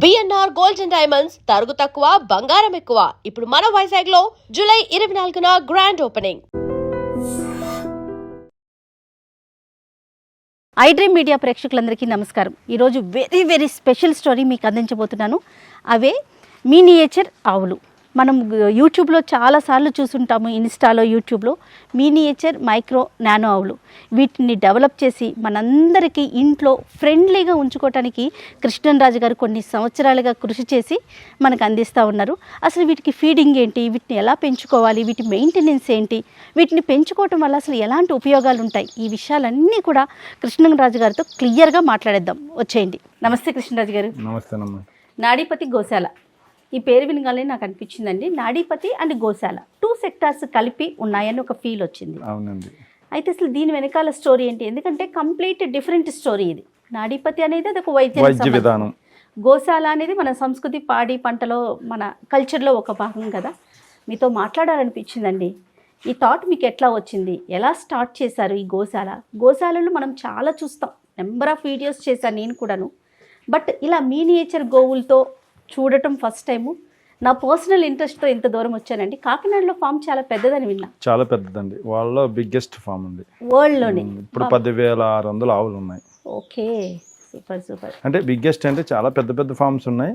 BNR gold and diamonds తరుగు తక్కువ బంగారం ఎక్కువ. ఇప్పుడు మన వైజాగ్ లో జూలై 24న grand opening. I dream media ప్రేక్షకులందరికీ నమస్కారం. ఈరోజు వెరీ స్పెషల్ స్టోరీ మీకు అందించబోతున్నాను. అవే మినియేచర్ ఆవులు. మనం యూట్యూబ్లో చాలాసార్లు చూసుంటాము, ఇన్స్టాలో, యూట్యూబ్లో మినియేచర్ మైక్రో నానో ఆవులు. వీటిని డెవలప్ చేసి మనందరికీ ఇంట్లో ఫ్రెండ్లీగా ఉంచుకోవటానికి కృష్ణరాజు గారు కొన్ని సంవత్సరాలుగా కృషి చేసి మనకు అందిస్తూ ఉన్నారు. అసలు వీటికి ఫీడింగ్ ఏంటి, వీటిని ఎలా పెంచుకోవాలి, వీటి మెయింటెనెన్స్ ఏంటి, వీటిని పెంచుకోవటం వల్ల అసలు ఎలాంటి ఉపయోగాలు ఉంటాయి, ఈ విషయాలన్నీ కూడా కృష్ణరాజు గారితో క్లియర్గా మాట్లాడేద్దాం. వచ్చేయండి. నమస్తే కృష్ణరాజు గారు. నమస్తే. నాడీపతి గోశాల ఈ పేరు వినగానే నాకు అనిపించిందండి, నాడీపతి అండ్ గోశాల 2 సెక్టార్స్ కలిపి ఉన్నాయని ఒక ఫీల్ వచ్చింది. అవునండి. అయితే అసలు దీని వెనకాల స్టోరీ ఏంటి? ఎందుకంటే కంప్లీట్ డిఫరెంట్ స్టోరీ ఇది. నాడీపతి అనేది అది ఒక వైద్య విధానం, గోశాల అనేది మన సంస్కృతి, పాడి పంటలో, మన కల్చర్లో ఒక భాగం కదా. మీతో మాట్లాడాలనిపించిందండి. ఈ థాట్ మీకు ఎట్లా వచ్చింది, ఎలా స్టార్ట్ చేశారు ఈ గోశాల? గోశాలలో మనం చాలా చూస్తాం, నెంబర్ ఆఫ్ వీడియోస్ చేశాను నేను కూడాను. బట్ ఇలా మినియేచర్ గోవులతో చూడటం ఫస్ట్ టైము. నా పర్సనల్ ఇంట్రెస్ట్తో ఇంత దూరం వచ్చానండి. కాకినాడలో ఫామ్ చాలా పెద్దదని విన్నా. చాలా పెద్దదండి, వాళ్ళ బిగ్గెస్ట్ ఫామ్ ఉంది వరల్డ్లోనే. ఇప్పుడు 10,600 ఆవులు ఉన్నాయి. Okay, super super. అంటే బిగ్గెస్ట్ అంటే చాలా పెద్ద పెద్ద ఫామ్స్ ఉన్నాయి.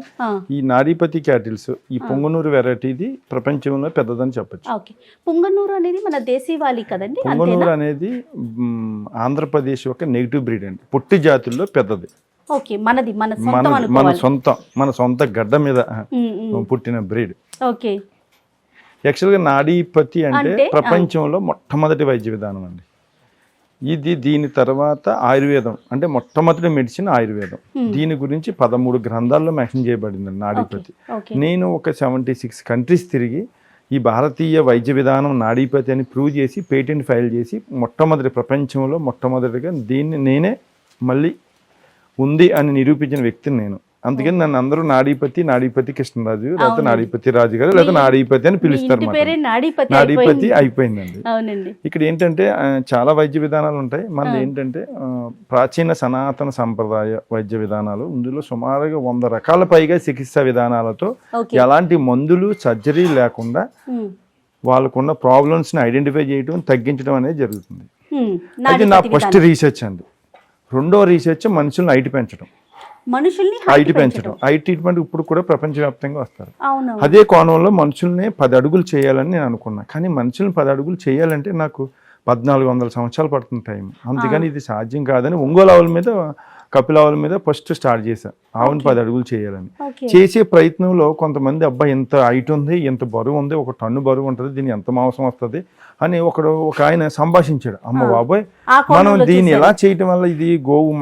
ఈ నాడీపతి క్యాటిల్స్, ఈ పొంగనూరు వెరైటీది ప్రపంచంలో పెద్దదని చెప్పచ్చు. ఓకే, పొంగనూరు అనేది మన దేశీవాలి కదండి. పొంగనూరు అనేది ఆంధ్రప్రదేశ్ ఒక నెగిటివ్ బ్రీడ్ అండి, పుట్టి జాతుల్లో పెద్దది. ఓకే, మన సొంత గడ్డ మీద పుట్టిన బ్రీడ్. ఓకే, యాక్చువల్గా నాడీపతి అంటే ప్రపంచంలో మొట్టమొదటి వైద్య విధానం అండి ఇది. దీని తర్వాత ఆయుర్వేదం, అంటే మొట్టమొదటి మెడిసిన్ ఆయుర్వేదం. దీని గురించి 13 గ్రంథాల్లో మెన్షన్ చేయబడింది నాడీపతి. నేను ఒక 76 కంట్రీస్ తిరిగి ఈ భారతీయ వైద్య విధానం నాడీపతి అని ప్రూవ్ చేసి పేటెంట్ ఫైల్ చేసి ప్రపంచంలో మొట్టమొదటిగా దీన్ని నేనే మళ్ళీ ఉంది అని నిరూపించిన వ్యక్తిని నేను. అందుకని నన్ను అందరూ నాడీపతి కృష్ణరాజు, లేకపోతే నాడీపతి రాజు గారు, లేదా నాడీపతి అని పిలుస్తారు. నాడీపతి అయిపోయిందండి. ఇక్కడ ఏంటంటే చాలా వైద్య విధానాలు ఉంటాయి. మనది ఏంటంటే ప్రాచీన సనాతన సంప్రదాయ వైద్య విధానాలు. ఇందులో సుమారుగా 100 రకాల పైగా చికిత్సా విధానాలతో ఎలాంటి మందులు, సర్జరీ లేకుండా వాళ్ళకున్న ప్రాబ్లమ్స్ని ఐడెంటిఫై చేయడం, తగ్గించడం అనేది జరుగుతుంది. అది నా ఫస్ట్ రీసెర్చ్ అండి. రెండో రీసెర్చ్ మనుషుల్ని హైట్ పెంచడం. హైట్ ట్రీట్మెంట్ ఇప్పుడు కూడా ప్రపంచవ్యాప్తంగా వస్తారు. అదే కోణంలో మనుషుల్ని 10 అడుగులు చేయాలని నేను అనుకున్నా. కానీ మనుషుల్ని 10 అడుగులు చేయాలంటే నాకు 1400 సంవత్సరాలు పడుతుంది టైం. అందుకని ఇది సాధ్యం కాదని ఒంగోలు ఆవుల మీద, కపిలావుల మీద ఫస్ట్ స్టార్ట్ చేశాను. ఆవుని 10 అడుగులు చేయాలని. చేసే ప్రయత్నంలో కొంతమంది అబ్బాయి ఎంత హైట్ ఉంది, ఎంత బరువు ఉంది, 1 టన్ను బరువు ఉంటుంది, దీన్ని ఎంత మాంసం వస్తుంది అని ఒక ఆయన సంభాషించాడు. అమ్మ బాబోయ్, మనం దీన్ని ఎలా చేయటం వల్ల ఇది గోవు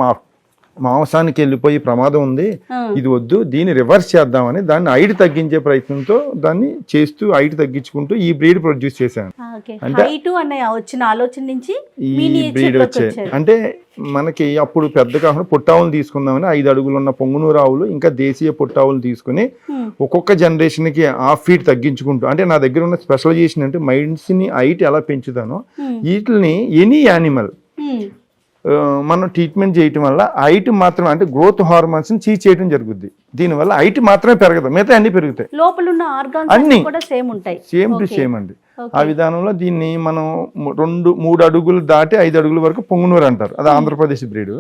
మాంసానికి వెళ్ళిపోయి ప్రమాదం ఉంది, ఇది వద్దు, దీన్ని రివర్స్ చేద్దామని దాన్ని హైట్ తగ్గించే ప్రయత్నంతో దాన్ని చేస్తూ హైట్ తగ్గించుకుంటూ ఈ బ్రీడ్ ప్రొడ్యూస్ చేశాను. అంటే వచ్చిన ఆలోచన నుంచి ఈ బ్రీడ్ వచ్చాయి. అంటే మనకి అప్పుడు పెద్ద కాకుండా పుట్టావులు తీసుకుందామని 5 అడుగులు ఉన్న పొంగునూరు ఆవులు, ఇంకా దేశీయ పుట్టావులు తీసుకుని ఒక్కొక్క జనరేషన్కి 1/2 ఫీట్ తగ్గించుకుంటూ, అంటే నా దగ్గర ఉన్న స్పెషలైజేషన్ అంటే మైండ్స్ని హైట్ ఎలా పెంచుతానో వీటిని ఎనీ యానిమల్ మనం ట్రీట్మెంట్ చేయటం వల్ల హైట్ మాత్రమే, అంటే గ్రోత్ హార్మోన్స్ చీజ్ చేయడం జరుగుద్ది. దీనివల్ల హైట్ మాత్రమే పెరగదు, మిగతా అన్ని పెరుగుతాయి. అన్ని సేమ్ టు సేమ్ అండి. ఆ విధానంలో దీన్ని మనం 2-3 అడుగులు దాటి 5 అడుగుల వరకు పొంగునూరు అంటారు. అది ఆంధ్రప్రదేశ్ బ్రీడ్.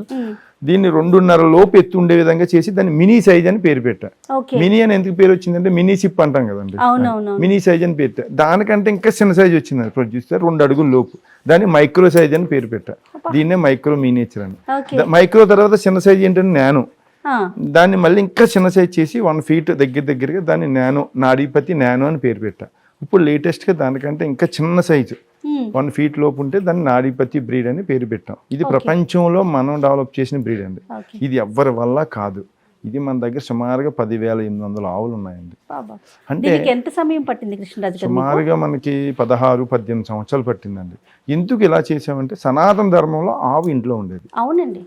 దీన్ని 2.5 లోపు ఎత్తు ఉండే విధంగా చేసి దాన్ని మినీ సైజ్ అని పేరు పెట్టా. మినీ అని ఎందుకు పేరు వచ్చిందంటే మినీ షిప్ అంటాం కదండి, మినీ సైజ్ అని పేరు. దానికంటే ఇంకా చిన్న సైజ్ వచ్చింది ప్రొడ్యూస్ 2 అడుగుల లోపు, దాన్ని మైక్రో సైజ్ అని పేరు పెట్టా. దీన్నే మైక్రో మినియేచర్ అని. మైక్రో తర్వాత చిన్న సైజ్ ఏంటంటే నానో. దాన్ని మళ్ళీ ఇంకా చిన్న సైజ్ చేసి 1 ఫీట్ దగ్గరగా దాన్ని నాడీపతి నానో అని పేరు పెట్టా. ఇప్పుడు లేటెస్ట్గా దానికంటే ఇంకా చిన్న సైజు 1 ఫీట్ లోపు ఉంటే దాన్ని నాడీపతి బ్రీడ్ అని పేరు పెట్టాం. ఇది ప్రపంచంలో మనం డెవలప్ చేసిన బ్రీడ్ అండి. ఇది ఎవ్వరి వల్ల కాదు. ఇది మన దగ్గర సుమారుగా 10,800 ఆవులు ఉన్నాయండి. అంటే ఎంత సమయం పట్టింది కృష్ణరాజు? సుమారుగా మనకి 16-18 సంవత్సరాలు పట్టిందండి. ఎందుకు ఇలా చేసామంటే సనాతన ధర్మంలో ఆవు ఇంట్లో ఉండేది. అవునండి.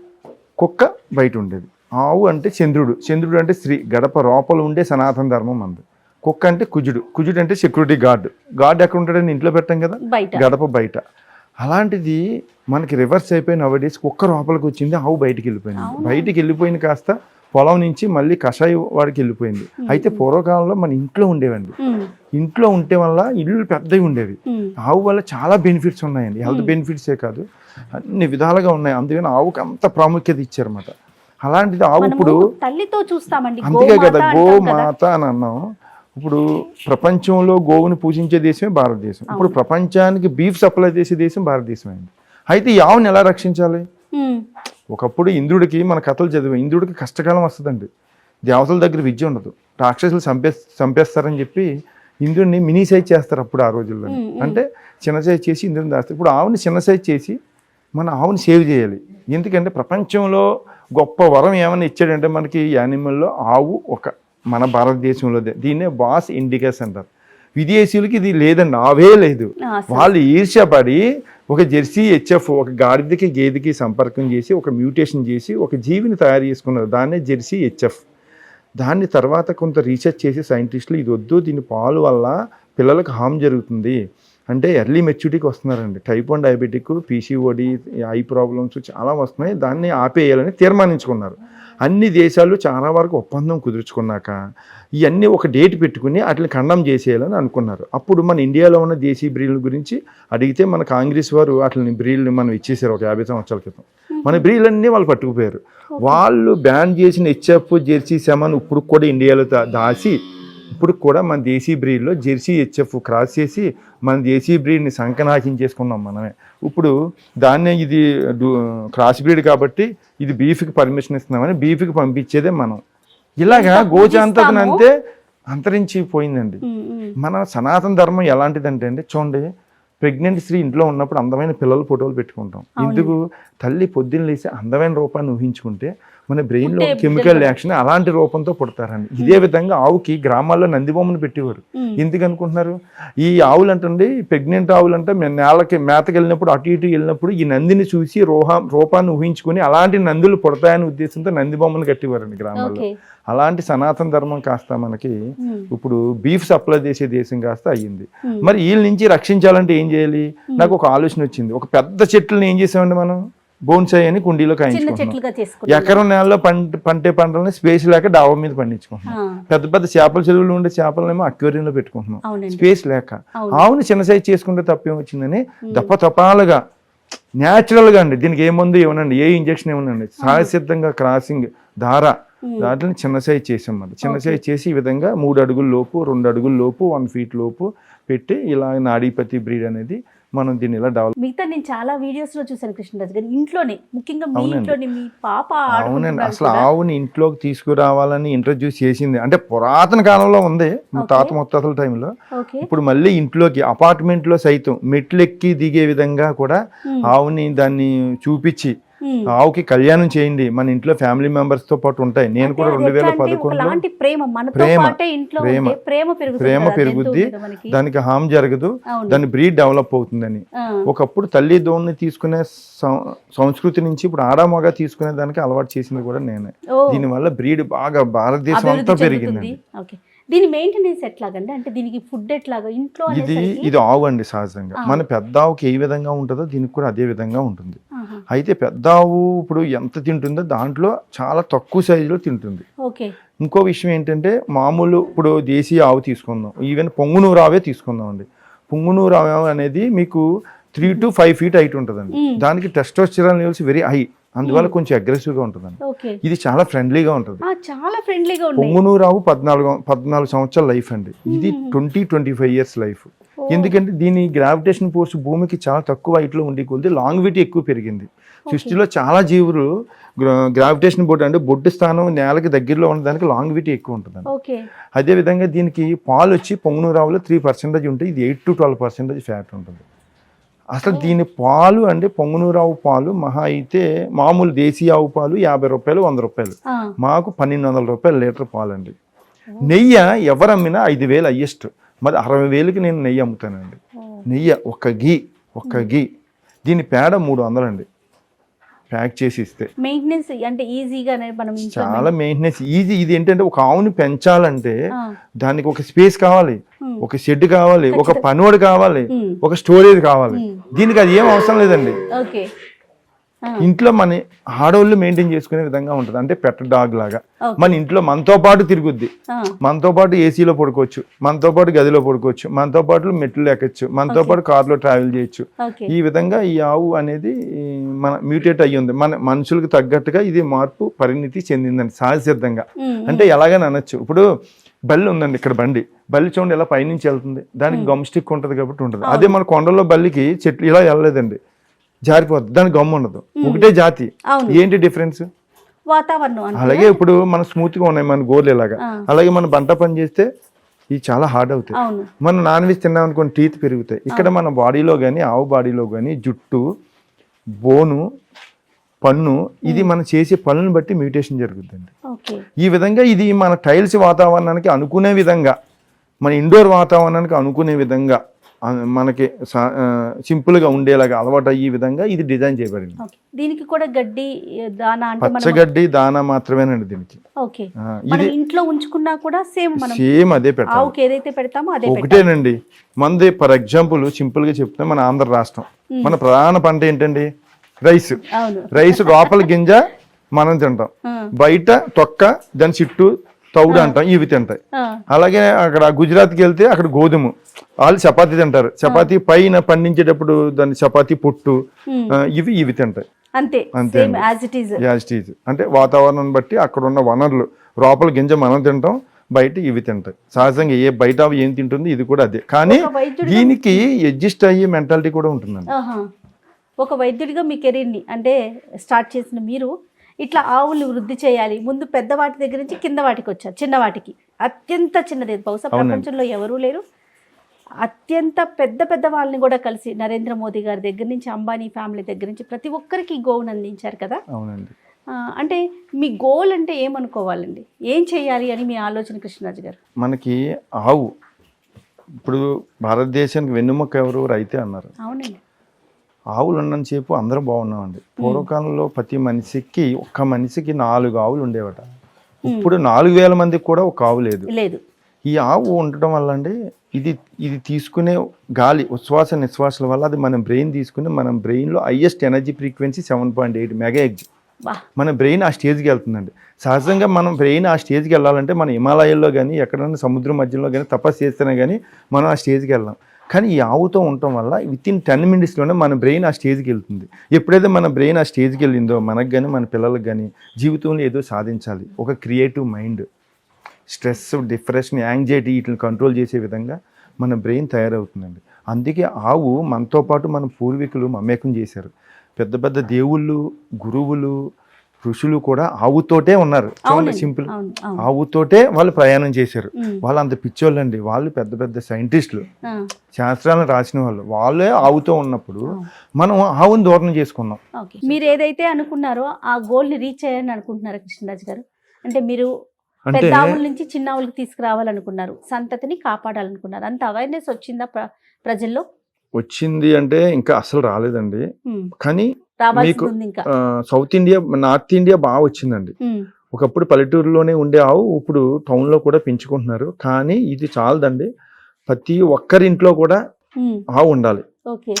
కుక్క బయట ఉండేది. ఆవు అంటే చంద్రుడు, చంద్రుడు అంటే స్త్రీ, గడప లోపల ఉండే సనాతన ధర్మం అంది. కుక్క అంటే కుజుడు, కుజుడు అంటే సెక్యూరిటీ గార్డ్ ఎక్కడ ఉంటాడని ఇంట్లో పెట్టాం కదా, గడప బయట. అలాంటిది మనకి రివర్స్ అయిపోయిన నవడేస్ కుక్క లోపలికి వచ్చింది, ఆవు బయటికి వెళ్ళిపోయింది. బయటికి వెళ్ళిపోయింది కాస్త పొలం నుంచి మళ్ళీ కషాయ వాడికి వెళ్ళిపోయింది. అయితే పూర్వకాలంలో మన ఇంట్లో ఉండేవండి. ఇంట్లో ఉంటే వల్ల ఇల్లు పెద్దవి ఉండేవి. ఆవు వల్ల చాలా బెనిఫిట్స్ ఉన్నాయండి. హెల్త్ బెనిఫిట్సే కాదు, అన్ని విధాలుగా ఉన్నాయి. అందుకని ఆవుకి అంత ప్రాముఖ్యత ఇచ్చారన్నమాట. అలాంటిది ఆవు ఇప్పుడు తల్లితో చూస్తామండి, అంతే కదా, గో మాత అని అన్నాం. ఇప్పుడు ప్రపంచంలో గోవుని పూజించే దేశమే భారతదేశం. ఇప్పుడు ప్రపంచానికి బీఫ్ సప్లై చేసే దేశం భారతదేశం అయింది. అయితే ఈ ఆవుని ఎలా రక్షించాలి? ఒకప్పుడు ఇంద్రుడికి, మన కథలు చదివే, ఇంద్రుడికి కష్టకాలం వస్తుందండి. దేవతల దగ్గర విద్య ఉండదు, రాక్షసులు చంపేస్తారని చెప్పి ఇంద్రుడిని మినీ సైజ్ చేస్తారు అప్పుడు ఆ రోజుల్లో. అంటే చిన్న సైజ్ చేసి ఇంద్రుడిని దాస్తారు. ఇప్పుడు ఆవుని చిన్న సైజ్ చేసి మన ఆవుని సేవ్ చేయాలి. ఎందుకంటే ప్రపంచంలో గొప్ప వరం ఏమైనా ఇచ్చాడంటే మనకి యానిమల్లో ఆవు ఒక మన భారతదేశంలో. దీన్నే బాస్ ఇండికస్ అంటారు. విదేశీయులకి ఇది లేదండి, ఆవే లేదు. వాళ్ళు ఈర్ష్యపడి ఒక జెర్సీ హెచ్ఎఫ్, ఒక గాడిదకి గేదెకి సంపర్కం చేసి ఒక మ్యూటేషన్ చేసి ఒక జీవిని తయారు చేసుకున్నారు. దాన్నే జెర్సీ హెచ్ఎఫ్. దాన్ని తర్వాత కొంత రీసెర్చ్ చేసి సైంటిస్టులు ఇది వద్దు, దీని పాలు వల్ల పిల్లలకు హామ్ జరుగుతుంది అంటే ఎర్లీ మెచ్యూరిటీకి వస్తున్నారండి. Type 1 diabetic, PCOD, eye problems చాలా వస్తున్నాయి, దాన్ని ఆపేయాలని తీర్మానించుకున్నారు. అన్ని దేశాలు చాలా వరకు ఒప్పందం కుదుర్చుకున్నాక ఇవన్నీ ఒక డేట్ పెట్టుకుని వాటిని ఖండం చేసేయాలని అనుకున్నారు. అప్పుడు మన ఇండియాలో ఉన్న దేశీ బ్రీడ్ల గురించి అడిగితే మన కాంగ్రెస్ వారు వాటిని బ్రీడ్ని మనం ఇచ్చేసారు ఒక 50 సంవత్సరాల క్రితం. మన బ్రీడ్లన్నీ వాళ్ళు పట్టుకుపోయారు. వాళ్ళు బ్యాన్ చేసిన హెచ్ఎఫ్, జెర్సీ సెమన్ ఇప్పుడు కూడా ఇండియాలో దాసి ఇప్పుడు కూడా మన దేశీ బ్రీడ్లో జెర్సీ హెచ్ఎఫ్ క్రాస్ చేసి మన దేశీ బ్రీడ్ని సంకనాశం చేసుకున్నాం మనమే. ఇప్పుడు దాన్నే ఇది క్రాస్ బ్రీడ్ కాబట్టి ఇది బీఫ్కి పర్మిషన్ ఇస్తున్నామని బీఫ్కి పంపించేదే మనం. ఇలాగా గోజాంతకం అంతే అంతరించిపోయిందండి. మన సనాతన ధర్మం ఎలాంటిదంటే అండి, చూడండి, ప్రెగ్నెంట్ స్త్రీ ఇంట్లో ఉన్నప్పుడు అందమైన పిల్లల ఫోటోలు పెట్టుకుంటాం. ఎందుకు? తల్లి పొద్దున్న లేసి అందమైన రూపాన్ని ఊహించుకుంటే మన బ్రెయిన్లో కెమికల్ రియాక్షన్ అలాంటి రూపంతో పుడతారండి. ఇదే విధంగా ఆవుకి గ్రామాల్లో నందిబొమ్మను పెట్టేవారు. ఎందుకు అనుకుంటున్నారు? ఈ ఆవులు అంటండి, ప్రెగ్నెంట్ ఆవులు అంటే నేలకి మేతకి వెళ్ళినప్పుడు అటు ఇటు వెళ్ళినప్పుడు ఈ నందిని చూసి రూపాన్ని ఊహించుకుని అలాంటి నందులు పుడతాయనే ఉద్దేశంతో నందిబొమ్మను కట్టేవారండి గ్రామాల్లో. అలాంటి సనాతన ధర్మం కాస్త మనకి ఇప్పుడు బీఫ్ సప్లై చేసే దేశం కాస్త అయ్యింది. మరి వీళ్ళ నుంచి రక్షించాలంటే ఏం చేయాలి? నాకు ఒక ఆలోచన వచ్చింది. ఒక పెద్ద చెట్లను ఏం చేసామండి మనం, బోన్సాయి అని కుండీలో కాయించుకుంటున్నాం. ఎకరం నేలలో పంటలని స్పేస్ లేక డాబా మీద పండించుకుంటున్నాం. పెద్ద పెద్ద చేపల చెరువులు ఉండే చేపలనేమో అక్వేరియంలో పెట్టుకుంటున్నాం, స్పేస్ లేక. ఆవుని చిన్న సైజ్ చేసుకుంటే తప్పేం వచ్చిందని దప్పతపాలుగా న్యాచురల్గా అండి, దీనికి ఏ మందు ఏమనండి, ఏ ఇంజక్షన్ ఏమనండి, సహజసిద్ధంగా క్రాసింగ్ ధార దాంట్లో చిన్న సైజ్ చేసాం. మరి చిన్న సైజ్ చేసి ఈ విధంగా 3 అడుగుల లోపు, 2 అడుగుల లోపు, 1 ఫీట్ లోపు పెట్టి ఇలా నాడీపతి బ్రీడ్ అనేది మనం దీన్ని ఇలా డెవలప్. మిగతా నేను చాలా వీడియోస్ లో చూసాను కృష్ణరాజు గారు, ఇంట్లోనే ముఖ్యంగా మీ ఇంట్లోనే మీ పాప. అవునండి, అసలు ఆవుని ఇంట్లోకి తీసుకురావాలని ఇంట్రడ్యూస్ చేసింది అంటే పురాతన కాలంలో ఉంది, తాత ముత్తాతల టైంలో. ఇప్పుడు మళ్ళీ ఇంట్లోకి అపార్ట్మెంట్ లో సైతం మెట్లు ఎక్కి దిగే విధంగా కూడా ఆవుని దాన్ని చూపించి ఆవుకి కళ్యాణం చేయండి, మన ఇంట్లో ఫ్యామిలీ మెంబర్స్ తో పాటు ఉంటాయి. నేను కూడా 2011లో ప్రేమ పెరుగుద్ది, దానికి హామ్ జరగదు, దాని బ్రీడ్ డెవలప్ అవుతుందని. ఒకప్పుడు తల్లి దోణ్ణి తీసుకునే సంస్కృతి నుంచి ఇప్పుడు ఆడామగా తీసుకునే దానికి అలవాటు చేసింది కూడా నేనే. దీనివల్ల బ్రీడ్ బాగా భారతదేశం అంతా పెరిగిందండి. దీని మెయింటెనెన్స్ ఎట్లాగండి, అంటే దీనికి ఫుడ్ ఎట్లాగా ఇంట్లో? ఇది ఆవు అండి, సహజంగా మన పెద్ద ఆవుకి ఏ విధంగా ఉంటుందో దీనికి కూడా అదే విధంగా ఉంటుంది. అయితే పెద్ద ఆవు ఇప్పుడు ఎంత తింటుందో దాంట్లో చాలా తక్కువ సైజులో తింటుంది. ఇంకో విషయం ఏంటంటే, మామూలు ఇప్పుడు దేశీయ ఆవు తీసుకుందాం, ఈవెన్ పొంగునూరు ఆవే తీసుకుందాం అండి. పొంగునూరు ఆవు అనేది మీకు 3 to 5 feet హైట్ ఉంటుందండి. దానికి టెస్టోస్టెరాన్ లెవెల్స్ వెరీ హై, అందువల్ల కొంచెం అగ్రెసివ్ గా ఉంటుందండి. ఇది చాలా ఫ్రెండ్లీగా ఉంటుంది. పొంగునూరు ఆవు 14 సంవత్సరాల లైఫ్ అండి. ఇది 20-25 years లైఫ్. ఎందుకంటే దీని గ్రావిటేషన్ ఫోర్స్ భూమికి చాలా తక్కువ హైట్ లో ఉండి కొద్ది లాంగ్విటీ ఎక్కువ పెరిగింది. సృష్టిలో చాలా జీవులు గ్రావిటేషన్ బోర్డు అంటే బొడ్డు స్థానం నేలకి దగ్గరలో ఉన్నదానికి లాంగ్విటీ ఎక్కువ ఉంటుందండి. అదే విధంగా దీనికి పాలు వచ్చి పొంగునూరు ఆవులో 3% ఉంటాయి, ఇది 8 to 12% ఫ్యాట్ ఉంటుంది. అసలు దీని పాలు అంటే పొంగునూరు ఆవు పాలు మహా అయితే మామూలు దేశీయ ఆవు పాలు 50 రూపాయలు, 100 రూపాయలు, మాకు 1200 రూపాయలు లీటర్ పాలు అండి. నెయ్యి ఎవరమ్మినా 5000 హైయెస్ట్, మరి 60,000కి నేను నెయ్యి అమ్ముతానండి. నెయ్యి ఒక్క గీ దీని పేడ 300 అండి. ప్యాక్ చేసి ఇస్తే. మెయింటెనెన్స్ అంటే ఈజీగా మనం ఇంట్లో చాలా మెయింటెనెన్స్ ఈజీ. ఇది ఏంటంటే ఒక ఆవుని పెంచాలంటే ఆ, దానికి ఒక స్పేస్ కావాలి, ఉమ్, ఒక షెడ్ కావాలి, ఒక పనివాడు కావాలి, ఒక స్టోరేజ్ కావాలి. దీనికి అది ఏం అవసరం లేదండి. ఓకే. ఆ, ఇంట్లో మన ఆడవాళ్ళు మెయింటైన్ చేసుకునే విధంగా ఉంటుంది. అంటే పెట్ డాగ్ లాగా Okay. మన ఇంట్లో మనతో పాటు తిరుగుద్ది, ఆ, మనతో పాటు ఏసీలో పడుకోవచ్చు, మనతో పాటు గదిలో పడుకోవచ్చు, మనతో పాటు మెట్లు ఎక్కచ్చు, మనతో పాటు కార్లో ట్రావెల్ చేయొచ్చు. ఓకే. ఈ విధంగా ఈ ఆవు అనేది మన మ్యూటేట్ అయ్యి ఉంది. మన మనుషులకు తగ్గట్టుగా ఇది మార్పు పరిణితి చెందిందండి సహజసిద్ధంగా. ఉమ్, అంటే ఎలాగని అనొచ్చు, ఇప్పుడు బల్లి ఉందండి, ఇక్కడ బల్లి చూడండి ఎలా పైనుంచి వెళ్తుంది, దానికి గమ్ స్టిక్ ఉంటుంది కాబట్టి ఉంటుంది. అదే మన కొండల్లో బల్లికి చెట్లు ఇలా వెళ్ళలేదండి, జారిపోద్ది, దానికి గమ్ ఉండదు. ఒకటే జాతి, అవును. ఏంటి డిఫరెన్స్? వాతావరణం అంటే అలాగే ఇప్పుడు మన స్మూత్ గా ఉన్నాయి మన గోర్లు ఇలాగా, ఆ. అలాగే మన బంట పని చేస్తే ఇవి చాలా హార్డ్ అవుతాయి. అవును. మనం నాన్ వెజ్ తిన్నాం అనుకోండి టీత్ పెరుగుతాయి. ఇక్కడ మన బాడీలో కానీ ఆవు బాడీలో కానీ జుట్టు, బోను, పన్ను, ఇది మనం చేసే పనులను బట్టి మ్యూటేషన్ జరుగుతుందండి. ఓకే. ఈ విధంగా ఇది మన టైల్స్ వాతావరణానికి అనుకునే విధంగా, మన ఇండోర్ వాతావరణానికి అనుకునే విధంగా, మనకి సింపుల్గా ఉండేలాగా అలవాటు అయ్యే విధంగా ఇది డిజైన్ చేయబడింది. ఓకే. దీనికి కూడా గడ్డి దానా అంటే మనం పచ్చగడ్డి దానా మాత్రమేనండి దీనికి. ఓకే. ఆ, మనం ఇది ఇంట్లో ఉంచుకున్నా కూడా సేమ్ మనం సేమ్ అదే పెట్టాలి. ఆవుకి ఏదైతే పెడతామో అదే పెట్టాలి. ఒకటేనండి. మనది ఫర్ ఎగ్జాంపుల్ సింపుల్ గా చెప్తే మన ఆంధ్ర రాష్ట్రం, మన ప్రధాన పంట ఏంటండి? రైస్. అవును. రైస్ లోపల గింజ మనం తింటాం, ఆ, బయట తొక్క, దాని చుట్టూ తౌడు అంటాం, ఇవి తింటాయి. ఆ, అలాగే అక్కడ గుజరాత్కి వెళ్తే అక్కడ గోధుమ, వాళ్ళు చపాతీ తింటారు, చపాతీ పైన పండించేటప్పుడు దాని చపాతీ పొట్టు, ఉమ్, ఇవి తింటాయి. అంతే అంతే సేమ్ అండి. As it is. As it is. అంటే వాతావరణం బట్టి అక్కడ ఉన్న వనరులు, లోపల గింజ మనం తింటాం, బయట ఇవి తింటాయి. సహజంగా బయట అవి ఏం తింటుంది ఇది కూడా అదే. కానీ ఒక వైద్యుడిగా దీనికి అడ్జస్ట్ అయ్యే మెంటాలిటీ కూడా ఉంటుందండి. ఆహా. ఒక వైద్యుడిగా మీ కెరీర్ని అంటే స్టార్ట్ చేసిన మీరు ఇట్లా ఆవులు వృద్ధి చేయాలి, ముందు పెద్ద వాటి దగ్గర నుంచి కింద వాటికి వచ్చారు, చిన్న వాటికి అత్యంత చిన్నది బహుశా ప్రపంచంలో ఎవరూ లేరు. అత్యంత పెద్ద వాళ్ళని కూడా కలిసి నరేంద్ర మోదీ గారి దగ్గర నుంచి అంబానీ ఫ్యామిలీ దగ్గర నుంచి ప్రతి ఒక్కరికి గోవును అందించారు కదా. అవునండి. అంటే మీ గోల్ అంటే ఏమనుకోవాలండి, ఏం చేయాలి అని మీ ఆలోచన కృష్ణరాజు గారు? మనకి ఆవు ఇప్పుడు భారతదేశానికి వెన్నుముక్క ఎవరు? రైతే అన్నారు. అవునండి. ఆవులు ఉన్నంతసేపు అందరం బాగున్నామండి. పూర్వకాలంలో ప్రతి మనిషికి ఒక్క మనిషికి 4 ఆవులు ఉండేవట. ఇప్పుడు 4000 మందికి కూడా ఒక ఆవు లేదు. లేదు. ఈ ఆవు ఉండటం వల్ల అండి ఇది తీసుకునే గాలి ఉచ్ఛ్వాస నిశ్వాసాల వల్ల అది మన బ్రెయిన్ తీసుకుని, మన బ్రెయిన్లో హైయెస్ట్ ఎనర్జీ ఫ్రీక్వెన్సీ 7.8 మెగాహెర్ట్జ్. వా. మన బ్రెయిన్ ఆ స్టేజ్కి వెళ్తుందండి. సహజంగా మనం బ్రెయిన్ ఆ స్టేజ్కి వెళ్ళాలంటే మన హిమాలయాల్లో కానీ ఎక్కడైనా సముద్రం మధ్యలో కానీ తపస్సు చేస్తేనే కానీ మనం ఆ స్టేజ్కి వెళ్ళాం. కానీ ఈ ఆవుతో ఉండటం వల్ల వితిన్ 10 minutesలోనే మన బ్రెయిన్ ఆ స్టేజ్కి వెళ్తుంది. ఎప్పుడైతే మన బ్రెయిన్ ఆ స్టేజ్కి వెళ్ళిందో మనకు కానీ మన పిల్లలకు కానీ జీవితంలో ఏదో సాధించాలి, ఒక creative mind, stress, depression, anxiety వీటిని కంట్రోల్ చేసే విధంగా మన బ్రెయిన్ తయారవుతుందండి. అందుకే ఆవు మనతో పాటు మన పూర్వీకులు మమేకం చేశారు. పెద్ద దేవుళ్ళు, గురువులు, ఋషులు కూడా ఆవుతోటే ఉన్నారు. చూడండి సింపుల్, ఆవుతోటే వాళ్ళు ప్రయాణం చేశారు. వాళ్ళు అంత పిచ్చోళ్ళండి, వాళ్ళు పెద్ద సైంటిస్టులు, శాస్త్రాలను రాసిన వాళ్ళే ఆవుతో ఉన్నప్పుడు మనం ఆవుని దూరం చేసుకున్నాం. మీరు ఏదైతే అనుకున్నారో ఆ గోల్ని రీచ్ అయ్యారని అనుకుంటున్నారు కృష్ణరాజు గారు? అంటే మీరు అంటే పెద్ద ఆవుల నుంచి చిన్న ఆవులకు తీసుకురావాలనుకున్నారు, సంతతిని కాపాడాలనుకున్నారు, అంత అవేర్నెస్ వచ్చిందా ప్రజల్లో? వచ్చింది అంటే ఇంకా అసలు రాలేదండి. కానీ మీకు రావాల్సింది ఇంకా. సౌత్ ఇండియా, నార్త్ ఇండియా బాగా వచ్చిందండి. ఒకప్పుడు పల్లెటూరులోనే ఉండే ఆవు ఇప్పుడు టౌన్లో కూడా పెంచుకుంటున్నారు. కానీ ఇది చాలదండి, ప్రతి ఒక్కరింట్లో కూడా ఆవు ఉండాలి. ఓకే.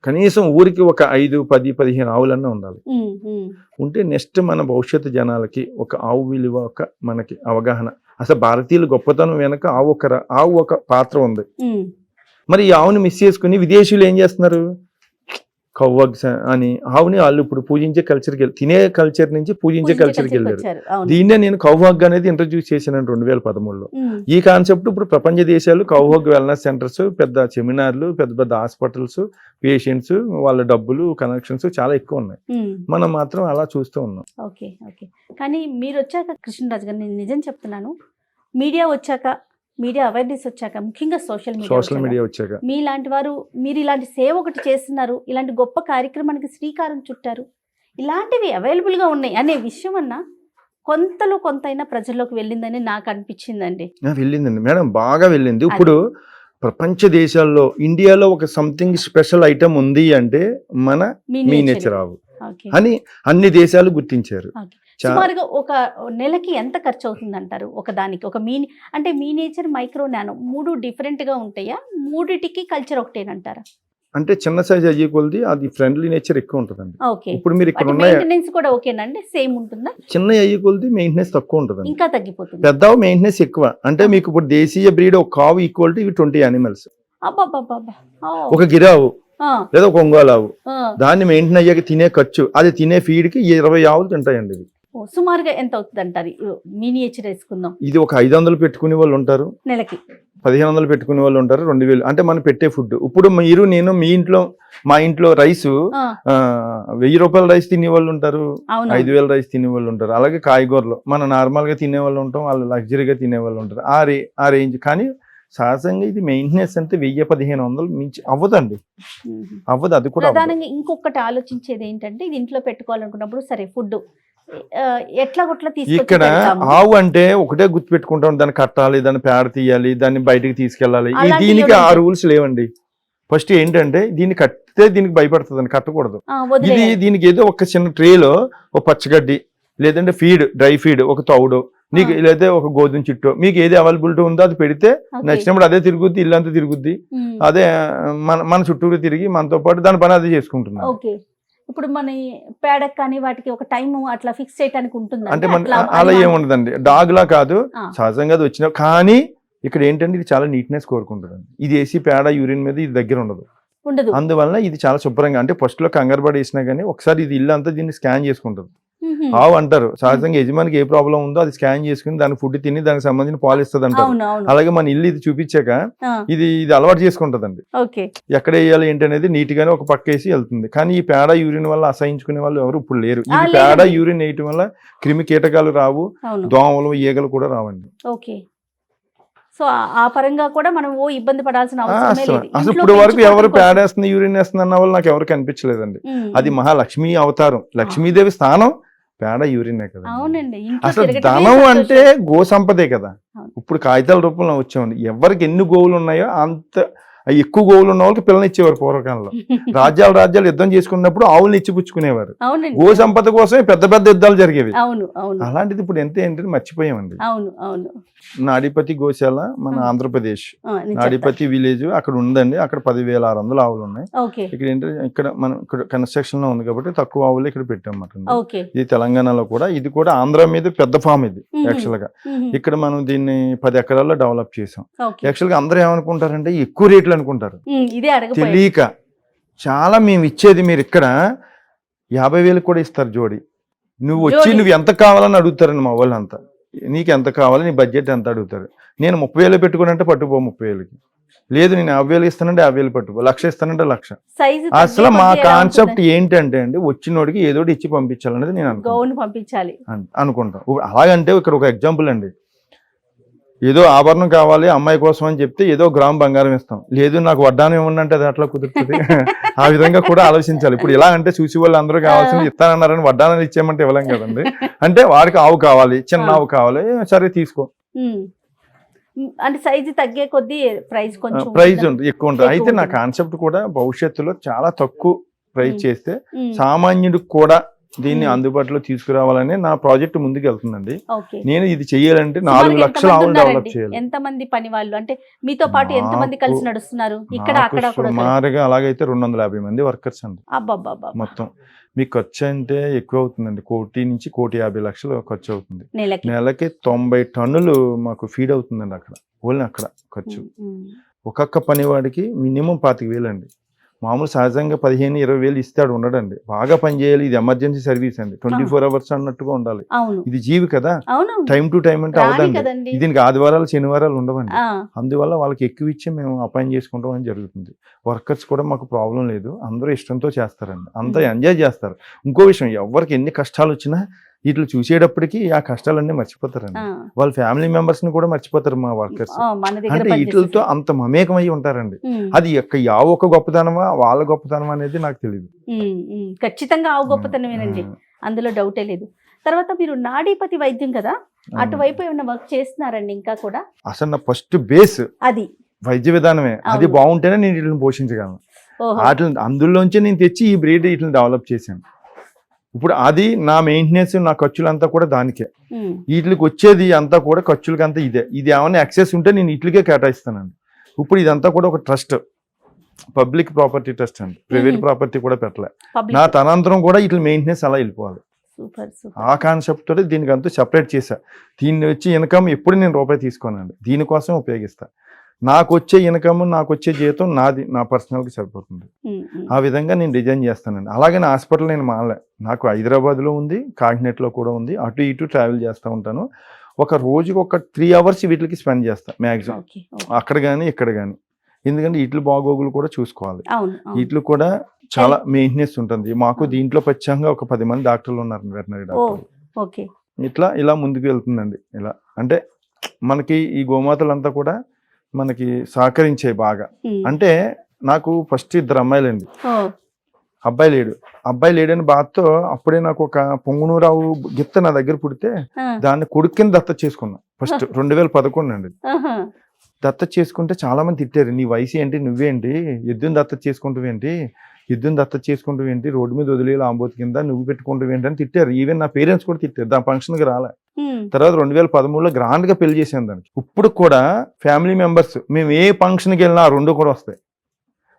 కనీసం ఊరికి ఒక 5, 10, 15 ఆవులన్నా ఉండాలి. ఉంటే నెక్స్ట్ మన భవిష్యత్తు జనాలకి ఒక ఆవు విలువ, ఒక మనకి అవగాహన, అసలు భారతీయుల గొప్పతనం వెనక ఆవు ఒక పాత్ర ఉంది. మరి ఈ ఆవుని మిస్ చేసుకుని విదేశీయులు ఏం చేస్తున్నారు? కవ్వగ్స్ అని ఆవుని వాళ్ళు ఇప్పుడు పూజించే కల్చర్కి తినే కల్చర్ నుంచి పూజించే కల్చర్కి వెళ్ళారు. దీన్నే నేను కవ్వగ్ అనేది ఇంట్రడ్యూస్ చేశాను 2013లో. ఈ కాన్సెప్ట్ ఇప్పుడు ప్రపంచ దేశాలు కవ్వగ్ వెల్నెస్ సెంటర్స్, పెద్ద సెమినార్లు, పెద్ద హాస్పిటల్స్, పేషెంట్స్, వాళ్ళ డబ్బులు, కనెక్షన్స్ చాలా ఎక్కువ ఉన్నాయి. మనం మాత్రం అలా చూస్తూ ఉన్నాం. ఓకే. ఓకే. కానీ మీరు వచ్చాక కృష్ణరాజు గారు, నేను నిజం చెప్తున్నాను, మీడియా వచ్చాక, మీడియా అవేర్నెస్ వచ్చాక, ముఖ్యంగా సోషల్ మీడియా వచ్చాక, మీలాంటి వారు, మీరు ఇలాంటి సేవ ఒకటి చేస్తున్నారు, ఇలాంటి గొప్ప కార్యక్రమానికి శ్రీకారం చుట్టారు, ఇలాంటివి అవైలబుల్గా ఉన్నాయి అనే విషయం అన్న కొంతలో కొంతైనా ప్రజల్లోకి వెళ్ళిందని నాకు అనిపించిందండి. వెళ్ళిందండి మేడం, బాగా వెళ్ళింది. ఇప్పుడు ప్రపంచ దేశాల్లో ఇండియాలో ఒక సంథింగ్ స్పెషల్ ఐటమ్ ఉంది అంటే మన మినియేచర్ ఆవు. ఓకే అని అన్ని దేశాలు గుర్తించారు. ఓకే. సుమారుగా ఒక నెలకి ఎంత ఖర్చు అవుతుంది అంటారు ఒక దానికి? ఒక అంటే మినియేచర్, మైక్రో, నానో 3 డిఫరెంట్ గా ఉంటాయా? మూడిటికి కల్చర్ ఒకటేనంటారా? అంటే చిన్న సైజ్ అయ్యే కొలది అది ఫ్రెండ్లీ నేచర్ ఎక్కువ ఉంటుందండి. ఓకే. ఇప్పుడు మీరు ఇక్కడ వాటి ఉన్న మెయింటెనెన్స్ కూడా ఓకేనండి, సేమ్ ఉంటుందా? చిన్న అయ్యే కొలది మెయింటెనెన్స్ తక్కువ ఉంటుందండి, ఇంకా తగ్గిపోతుంది. పెద్దవి మెయింటెనెన్స్ ఎక్కువ. అంటే మీకు ఇప్పుడు దేశీయ బ్రీడ్ ఒక కావు ఈక్వల్ టు ఇవి 20 యానిమల్స్. అబ్బాబ్బాబ్బా. ఒక గిరావు ఆ, లేదా ఒక ఒంగోలావు, ఆ. దాన్ని మెయింటైన్ అయ్యాక తినే ఖర్చు, అది తినే ఫీడ్ కి 20 ఆవులు తింటాయండి. ఇది సుమారుగా ఎంత అవుతుంది అంటారు మినియేచర్ వేసుకుందాం? ఇది ఒక 500 పెట్టుకునే వాళ్ళు ఉంటారు, నెలకి 1500 పెట్టుకునే వాళ్ళు ఉంటారు, 2000. అంటే మనం పెట్టే ఫుడ్. ఇప్పుడు మీరు నేను మా ఇంట్లో రైసు 1000 రూపాయల రైస్ తినే వాళ్ళు ఉంటారు, 5000 రైస్ తినే వాళ్ళు ఉంటారు. అలాగే కాయగూరలు మనం నార్మల్ గా తినే వాళ్ళు ఉంటాం, వాళ్ళు లగ్జరీగా తినే వాళ్ళు ఉంటారు. ఆ రేంజ్. కానీ సహజంగా ఇది మెయింటెనెన్స్ అంటే 1000-1500 మించి అవ్వదండి, అవ్వదు. అది కూడా ప్రధానంగా ఇంకొకటి ఆలోచించేది ఏంటంటే, ఇది ఇంట్లో పెట్టుకోవాలనుకున్నప్పుడు సరే ఫుడ్ ఎట్లా ఇక్కడ ఆవు అంటే ఒకటే గుర్తు పెట్టుకుంటాం, దాన్ని కట్టాలి, దాన్ని పేడ తీయాలి, దాన్ని బయటికి తీసుకెళ్ళాలి. దీనికి ఆ రూల్స్ లేవండి. ఫస్ట్ ఏంటంటే దీన్ని కట్టితే దీనికి భయపడుతుంది, కట్టకూడదు. దీనికి ఏదో ఒక చిన్న ట్రేలో ఒక పచ్చగడ్డి, లేదంటే డ్రై ఫీడ్, ఒక తౌడు నీకు, లేదా ఒక గోధుమ చిట్టు, మీకు ఏది అవైలబిలిటీ ఉందో అది పెడితే నచ్చినప్పుడు అదే తిరుగుద్ది, ఇల్లంతా తిరుగుద్ది, అదే మన చుట్టూరు తిరిగి మనతో పాటు దాని పని అదే చేసుకుంటున్నాం. ఇప్పుడు మన పేడక్ కానీ వాటికి ఒక టైం అట్లా ఫిక్స్ చేయడానికి ఉంటుంది అంటే అలా ఏముండదండి, డాగ్ లా కాదు, సహజంగా అది వచ్చిన. కానీ ఇక్కడ ఏంటంటే ఇది చాలా నీట్నెస్ కోరుకుంటుందండి. ఇది వేసి పేడ యూరిన్ మీద ఇది దగ్గర ఉండదు. అందువల్ల ఇది చాలా శుభ్రంగా, అంటే ఫస్ట్ లో కంగారు పడి వేసినా కానీ ఒకసారి ఇది ఇల్లు అంతా దీన్ని స్కాన్ చేసుకుంటుంది. ఆవు అంటారు సహజంగా యజమానికి ఏ ప్రాబ్లం ఉందో అది స్కాన్ చేసుకుని దాని ఫుడ్ తిని దానికి సంబంధించిన పాలు ఇస్తుంది అంటారు. అలాగే మన ఇల్లు ఇది చూపించాక ఇది అలవాటు చేసుకుంటదండి. ఎక్కడ వేయాలి ఏంటి అనేది నీట్ గానే ఒక పక్క వేసి వెళ్తుంది. కానీ ఈ పేడ యూరిన్ వల్ల అసహించుకునే వాళ్ళు ఎవరు ఇప్పుడు లేరు. ఇది పేడ యూరిన్ వేయటం వల్ల క్రిమి కీటకాలు రావు, దోమలు ఈగలు కూడా రావండి. సో ఆ పరంగా కూడా మనం ఇబ్బంది పడాల్సిన అవసరం లేదు. అసలు ఇప్పుడు వరకు ఎవరు పేడేస్తుంది యూరిన్ వేస్తుంది అన్న వాళ్ళు నాకు ఎవరు కనిపించలేదండి. అది మహాలక్ష్మి అవతారం, లక్ష్మీదేవి స్థానం పేడ యూరిన్ కదా. అసలు ధనం అంటే గో సంపదే కదా. ఇప్పుడు కాగితాల రూపంలో వచ్చామండి. ఎవరికి ఎన్ని గోవులు ఉన్నాయో అంత ఎక్కువ గోవులు ఉన్న వాళ్ళకి పిల్లలు ఇచ్చేవారు పూర్వకాలంలో. రాజ్యాలు యుద్ధం చేసుకున్నప్పుడు ఆవులను ఇచ్చిపుచ్చుకునేవారు. గో సంపద కోసమే పెద్ద పెద్ద యుద్ధాలు జరిగేవి. అలాంటిది ఇప్పుడు ఏంటంటే మర్చిపోయామండి. నాడిపతి గోశాల మన ఆంధ్రప్రదేశ్ నాడిపతి విలేజ్ అక్కడ ఉందండి. అక్కడ 10,600 ఆవులు ఉన్నాయి. ఇక్కడ ఏంటంటే ఇక్కడ మనం ఇక్కడ కన్స్ట్రక్షన్ లో ఉంది కాబట్టి తక్కువ ఆవులు ఇక్కడ పెట్టామన్నమాట. ఇది తెలంగాణలో కూడా, ఇది కూడా ఆంధ్ర మీద పెద్ద ఫామ్ ఇది యాక్చువల్ గా. ఇక్కడ మనం దీన్ని 10 ఎకరాల్లో డెవలప్ చేసాం. యాక్చువల్ గా అందరూ ఏమనుకుంటారంటే ఎక్కువ రేట్లు అనుకుంటారు, తెలియక. చాలా మేము ఇచ్చేది మీరు ఇక్కడ 50,000 కూడా ఇస్తారు జోడి. నువ్వు వచ్చి నువ్వు ఎంత కావాలని అడుగుతారండి మా వాళ్ళంతా. నీకు ఎంత కావాలి, నీ బడ్జెట్ ఎంత అడుగుతారు. నేను 30,000 పెట్టుకునంటే పట్టుకో 30,000కి, లేదు నేను 50,000 ఇస్తానంటే 50,000 పట్టుకో, 1,00,000 ఇస్తానంటే 1,00,000. అసలు మా కాన్సెప్ట్ ఏంటంటే అండి, వచ్చినోడికి ఏదో ఇచ్చి పంపించాలనేది నేను అనుకుంటాను. అలాగంటే ఇక్కడ ఒక ఎగ్జాంపుల్ అండి, ఏదో ఆభరణం కావాలి అమ్మాయి కోసం అని చెప్తే ఏదో గ్రామ్ బంగారం ఇస్తాం, లేదు నాకు వడ్డానం ఇవ్వండి అది అట్లా కుదురుతుంది. ఆ విధంగా కూడా ఆలోచించాలి. ఇప్పుడు ఇలా అంటే చూసి వాళ్ళు అందరూ కావాల్సింది ఇస్తానన్నారని వడ్డానాలు ఇచ్చేయమంటే ఇవ్వలేం కదండి. అంటే వాడికి ఆవు కావాలి, చిన్న ఆవు కావాలి, సరే తీసుకో. అంటే సైజు తగ్గే కొద్దీ ప్రైస్ ఎక్కువ ఉంటుంది. అయితే నా కాన్సెప్ట్ కూడా భవిష్యత్తులో చాలా తక్కువ ప్రైస్ చేస్తే సామాన్యుడికి కూడా దీన్ని అందుబాటులో తీసుకురావాలని నా ప్రాజెక్ట్ ముందుకు వెళ్తుందండి. నేను ఇది చెయ్యాలంటే 4 లక్షల ఆవులు డెవలప్ చేయాలి. ఎంతమంది పని వాళ్ళు, అంటే మీతో పాటు ఎంతమంది కలిసి నడుస్తున్నారు ఇక్కడ అక్కడ? సుమారుగా అలాగైతే 250 మంది వర్కర్స్ అండి మొత్తం. మీకు ఖర్చు అంటే ఎక్కువ అవుతుందండి, 1 నుంచి 1,50,00,000 ఖర్చు అవుతుంది. నెలకి 90 టన్నులు మాకు ఫీడ్ అవుతుందండి అక్కడ, ఓన్లీ అక్కడ ఖర్చు. ఒక్కొక్క పనివాడికి మినిమం 25,000 అండి. మామూలు సహజంగా 15,000-20,000 ఇస్తాడు ఉండడండి. బాగా పని చేయాలి, ఇది ఎమర్జెన్సీ సర్వీస్ అండి, 24 అవర్స్ అన్నట్టుగా ఉండాలి. ఇది జీవి కదా, టైం టు టైం అంటే అవదండి. దీనికి ఆదివారాలు శనివారాలు ఉండవండి. అందువల్ల వాళ్ళకి ఎక్కువ ఇచ్చి మేము అపాయింట్ చేసుకుంటాం అని జరుగుతుంది. వర్కర్స్ కూడా మాకు ప్రాబ్లం లేదు, అందరూ ఇష్టంతో చేస్తారండి, అంతా ఎంజాయ్ చేస్తారు. ఇంకో విషయం, ఎవరికి ఎన్ని కష్టాలు వచ్చినా వీటిని చూసేటప్పటికి ఆ కష్టాలన్నీ మర్చిపోతారండి. వాళ్ళ ఫ్యామిలీ మెంబర్స్ ని కూడా మర్చిపోతారు మా వర్కర్స్. అంటే వీటితో అంత మమేకమై ఉంటారండి. అది యావ ఒక గొప్పతనమా వాళ్ళ గొప్పతనం అనేది నాకు తెలియదు. ఖచ్చితంగా ఆవు గొప్పతనమేనండి, అందులో డౌటే లేదు. తర్వాత మీరు నాడీపతి వైద్యం కదా, అటువైపు ఏమైనా వర్క్ చేస్తున్నారండి ఇంకా కూడా? అసలు నా ఫస్ట్ బేస్ అది వైద్య విధానమే. అది బాగుంటేనే నేను వీటిని పోషించగలను. వాటిని అందులోంచి నేను తెచ్చి ఈ బ్రీడ్ వీటిని డెవలప్ చేశాను. ఇప్పుడు అది నా మెయింటెనెన్స్, నా ఖర్చులంతా కూడా దానికే. ఉమ్, వీటికి వచ్చేది అంతా కూడా ఖర్చులకి అంతా ఇదే. ఇది ఏమైనా ఎక్సెస్ ఉంటే నేను వీటికే కేటాయిస్తానండి. ఇప్పుడు ఇదంతా కూడా ఒక ట్రస్ట్, పబ్లిక్ ప్రాపర్టీ ట్రస్ట్ అండి, ప్రైవేట్ ప్రాపర్టీ కూడా పెట్టలే. పబ్లిక్. నా తనంతరం కూడా వీటి మెయింటెనెన్స్ అలా వెళ్ళిపోవాలి. Super super. ఆ కాన్సెప్ట్ తోటి దీనికి అంతా సెపరేట్ చేశా. దీన్ని వచ్చి ఇన్కమ్ ఎప్పుడు నేను రూపాయి తీసుకోనండి, దీనికోసం ఉపయోగిస్తా. నాకు వచ్చే ఇన్కమ్, నాకు వచ్చే జీతం నాది, నా పర్సనల్కి సరిపోతుంది. ఉమ్, ఉమ్, ఆ విధంగా నేను డిజైన్ చేస్తానండి. అలాగే నా హాస్పిటల్ నేను మానలే, నాకు హైదరాబాద్లో ఉంది, కాకినాడలో కూడా ఉంది. అటు ఇటు ట్రావెల్ చేస్తూ ఉంటాను. ఒక రోజుకి ఒక 3 hours వీటికి స్పెండ్ చేస్తాను మ్యాక్సిమం, ఓకే, ఓకే. అక్కడ కానీ ఇక్కడ కానీ. ఎందుకంటే వీటి బాగోగులు కూడా చూసుకోవాలి. అవును, అవును. వీటిలో కూడా చాలా మెయింటెనెన్స్ ఉంటుంది. మాకు దీంట్లో ప్రత్యేకంగా ఒక 10 మంది డాక్టర్లు ఉన్నారు, వెటనరీ ఓ, డాక్టర్లు. ఓకే. ఇలా ముందుకు వెళ్తుందండి. ఇలా అంటే మనకి ఈ గోమాతలంతా కూడా మనకి సహకరించే బాగా. ఉమ్, అంటే నాకు ఫస్ట్ 2 అమ్మాయిలండి, ఓ, అబ్బాయి లేడని బాధతో అప్పుడే నాకు ఒక పొంగునూరావు గిత్త నా దగ్గర పుడితే ఆ, దాన్ని కొడుకు కింద దత్త చేసుకున్నా. ఫస్ట్ 2011 అండి. ఆహా, దత్త చేసుకుంటే చాలా మంది తిట్టారు, నీ వయసు ఏంటి, నువ్వేంటి ఎద్దుని దత్త చేసుకుంటావేంటి, రోడ్డు మీద వదిలే ఆంబోతు కింద నువ్వు పెట్టుకుంటావేంటి అని తిట్టారు. ఈవెన్ నా పేరెంట్స్ కూడా తిట్టారు. దాని ఫంక్షన్కి రాలే. ఉమ్, తర్వాత 2013లో గ్రాండ్ గా పెళ్లి చేసాను దానికి. ఇప్పుడు కూడా ఫ్యామిలీ మెంబర్స్ మేము ఏ ఫంక్షన్కి వెళ్ళినా ఆ 2 కూడా వస్తాయి.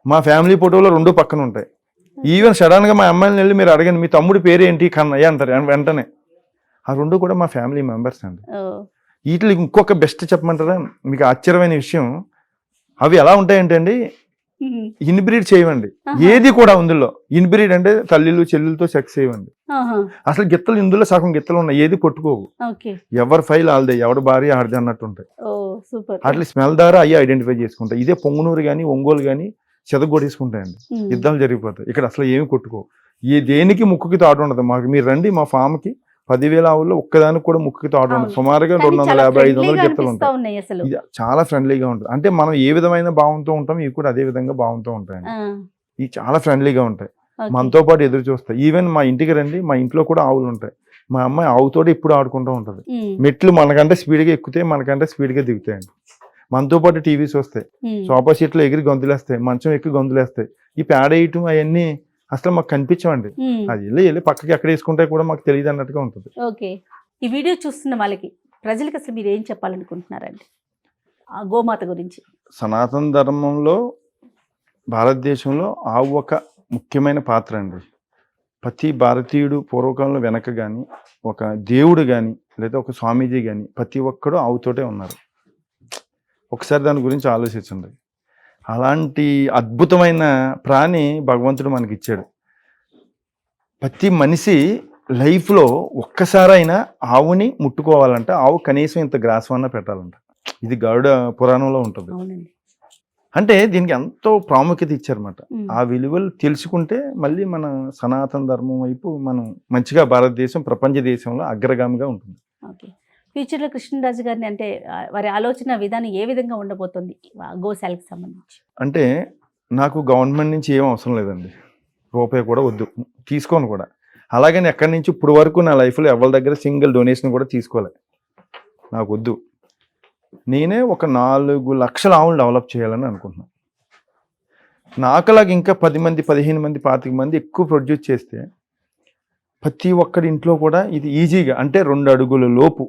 మా ఫ్యామిలీ ఫోటోలో 2 పక్కన ఉంటాయి. ఈవెన్ సడన్ గా మా అమ్మాయిని వెళ్ళి మీరు అడగండి మీ తమ్ముడి పేరు ఏంటి కన్నయ్య అంటారు వెంటనే. ఆ 2 కూడా మా ఫ్యామిలీ మెంబర్స్ అండి. ఓ, వీటికి ఇంకొక బెస్ట్ చెప్పమంటారా మీకు ఆశ్చర్యమైన విషయం, అవి ఎలా ఉంటాయంటే అండి, ఉమ్, ఇన్బ్రీడ్ చేయవండి. ఏది కూడా ఇందులో ఇన్బ్రీడ్ అంటే తల్లిలు చెల్లెలతో సెక్స్ చేయవండి. ఆహా, అసలు గిత్తలు ఇందులో సగం గిత్తలు ఉన్నాయి, ఏది కొట్టుకోవు. ఓకే. ఎవరి ఫైల్ వాళ్ళదే, ఎవరి భార్య ఆడదే అన్నట్టు ఉంటాయి. ఓ, సూపర్. అట్లా స్మెల్ ద్వారా అయ్యి ఐడెంటిఫై చేసుకుంటాయి. ఇదే పొంగునూరు కానీ ఒంగోలు కానీ చెదగొట్టేసుకుంటాయండి, ఉమ్, యుద్ధాలు జరిగిపోతాయి. ఇక్కడ అసలు ఏమి కొట్టుకోవు. దేనికి ముక్కుకి తాడు ఉండదు. మాకు మీరు రండి మా ఫామ్కి, 10,000 ఆవుల్లో ఒక్కదానికి కూడా ముక్కుకి తాడు ఉండదు. అవును. సుమారుగా కానీ చాలా 250-500 ఫ్రెండ్లీగా గిత్తలు అనిపిస్తా ఉంటాయి. ఉన్నాయి అసలు. ఇది చాలా ఫ్రెండ్లీగా ఉంటుంది. అంటే మనం ఏ విధమైన భావంతో ఉంటాం, ఇవి కూడా అదే విధంగా భావంతో ఉంటాయండి. ఆ, ఇవి చాలా ఫ్రెండ్లీగా ఉంటాయి, ఓకే. మనతో పాటు ఎదురు చూస్తాయి. ఈవెన్ మా ఇంటికి రండి, మా ఇంట్లో కూడా ఆవులు ఉంటాయి. మా అమ్మాయి ఆవుతోటి ఇప్పుడు ఆడుకుంటూ ఉంటుంది. ఉమ్, మెట్లు మనకంటే స్పీడ్గా ఎక్కుతాయి, మనకంటే స్పీడ్గా దిగుతాయండి. మనతో పాటు టీవీస్ వస్తాయి, ఉమ్, సోఫా సీట్లో ఎగిరి గొంతులేస్తాయి, మంచం ఎక్కి గొంతులేస్తాయి. ఈ పేడ వేయటం అవన్నీ అసలు మాకు కనిపించవండి. ఉమ్, అది వెళ్ళి పక్కకి ఎక్కడ వేసుకుంటే కూడా మాకు తెలియదు అన్నట్టుగా ఉంటుంది. ఓకే. ఈ వీడియో చూస్తున్న వాళ్ళకి, ప్రజలకు అసలు మీరు ఏం చెప్పాలనుకుంటున్నారండి ఆ గోమాత గురించి? సనాతన ధర్మంలో భారతదేశంలో ఆవు ఒక ముఖ్యమైన పాత్ర అండి. ప్రతి భారతీయుడు పూర్వకాలంలో వెనక కానీ ఒక దేవుడు కానీ లేదా ఒక స్వామీజీ కానీ ప్రతి ఒక్కడు ఆవుతోటే ఉన్నారు. ఒకసారి దాని గురించి ఆలోచించండి. అలాంటి అద్భుతమైన ప్రాణి భగవంతుడు మనకి ఇచ్చాడు. ప్రతి మనిషి లైఫ్లో ఒక్కసారైనా ఆవుని ముట్టుకోవాలంటే ఆవు కనీసం ఇంత గ్రాసమన్నా పెట్టాలంట. ఇది గరుడ పురాణంలో ఉంటుంది. అవునండి. అంటే దీనికి ఎంతో ప్రాముఖ్యత ఇచ్చారన్నమాట. ఉమ్, ఆ విలువలు తెలుసుకుంటే మళ్ళీ మన సనాతన ధర్మం వైపు మనం మంచిగా భారతదేశం ప్రపంచ దేశంలో అగ్రగామిగా ఉంటుంది. ఓకే. ఫ్యూచర్లో కృష్ణరాజు గారిని అంటే వారి ఆలోచన విధానం ఏ విధంగా ఉండబోతుంది గోశాలకు సంబంధించి? అంటే నాకు గవర్నమెంట్ నుంచి ఏం అవసరం లేదండి, రూపాయి కూడా వద్దు, తీసుకోను కూడా. అలాగని ఎక్కడి నుంచి ఇప్పుడు వరకు నా లైఫ్లో ఎవరి దగ్గర సింగిల్ డొనేషన్ కూడా తీసుకోలే, నాకు వద్దు. నేనే ఒక 4 లక్షల ఆవులు డెవలప్ చేయాలని అనుకుంటున్నాను. నాకులాగా ఇంకా 10 మంది 15 మంది 25 మంది ఎక్కువ ప్రొడ్యూస్ చేస్తే ప్రతి ఒక్కరి ఇంట్లో కూడా ఇది ఈజీగా, అంటే 2 అడుగుల లోపు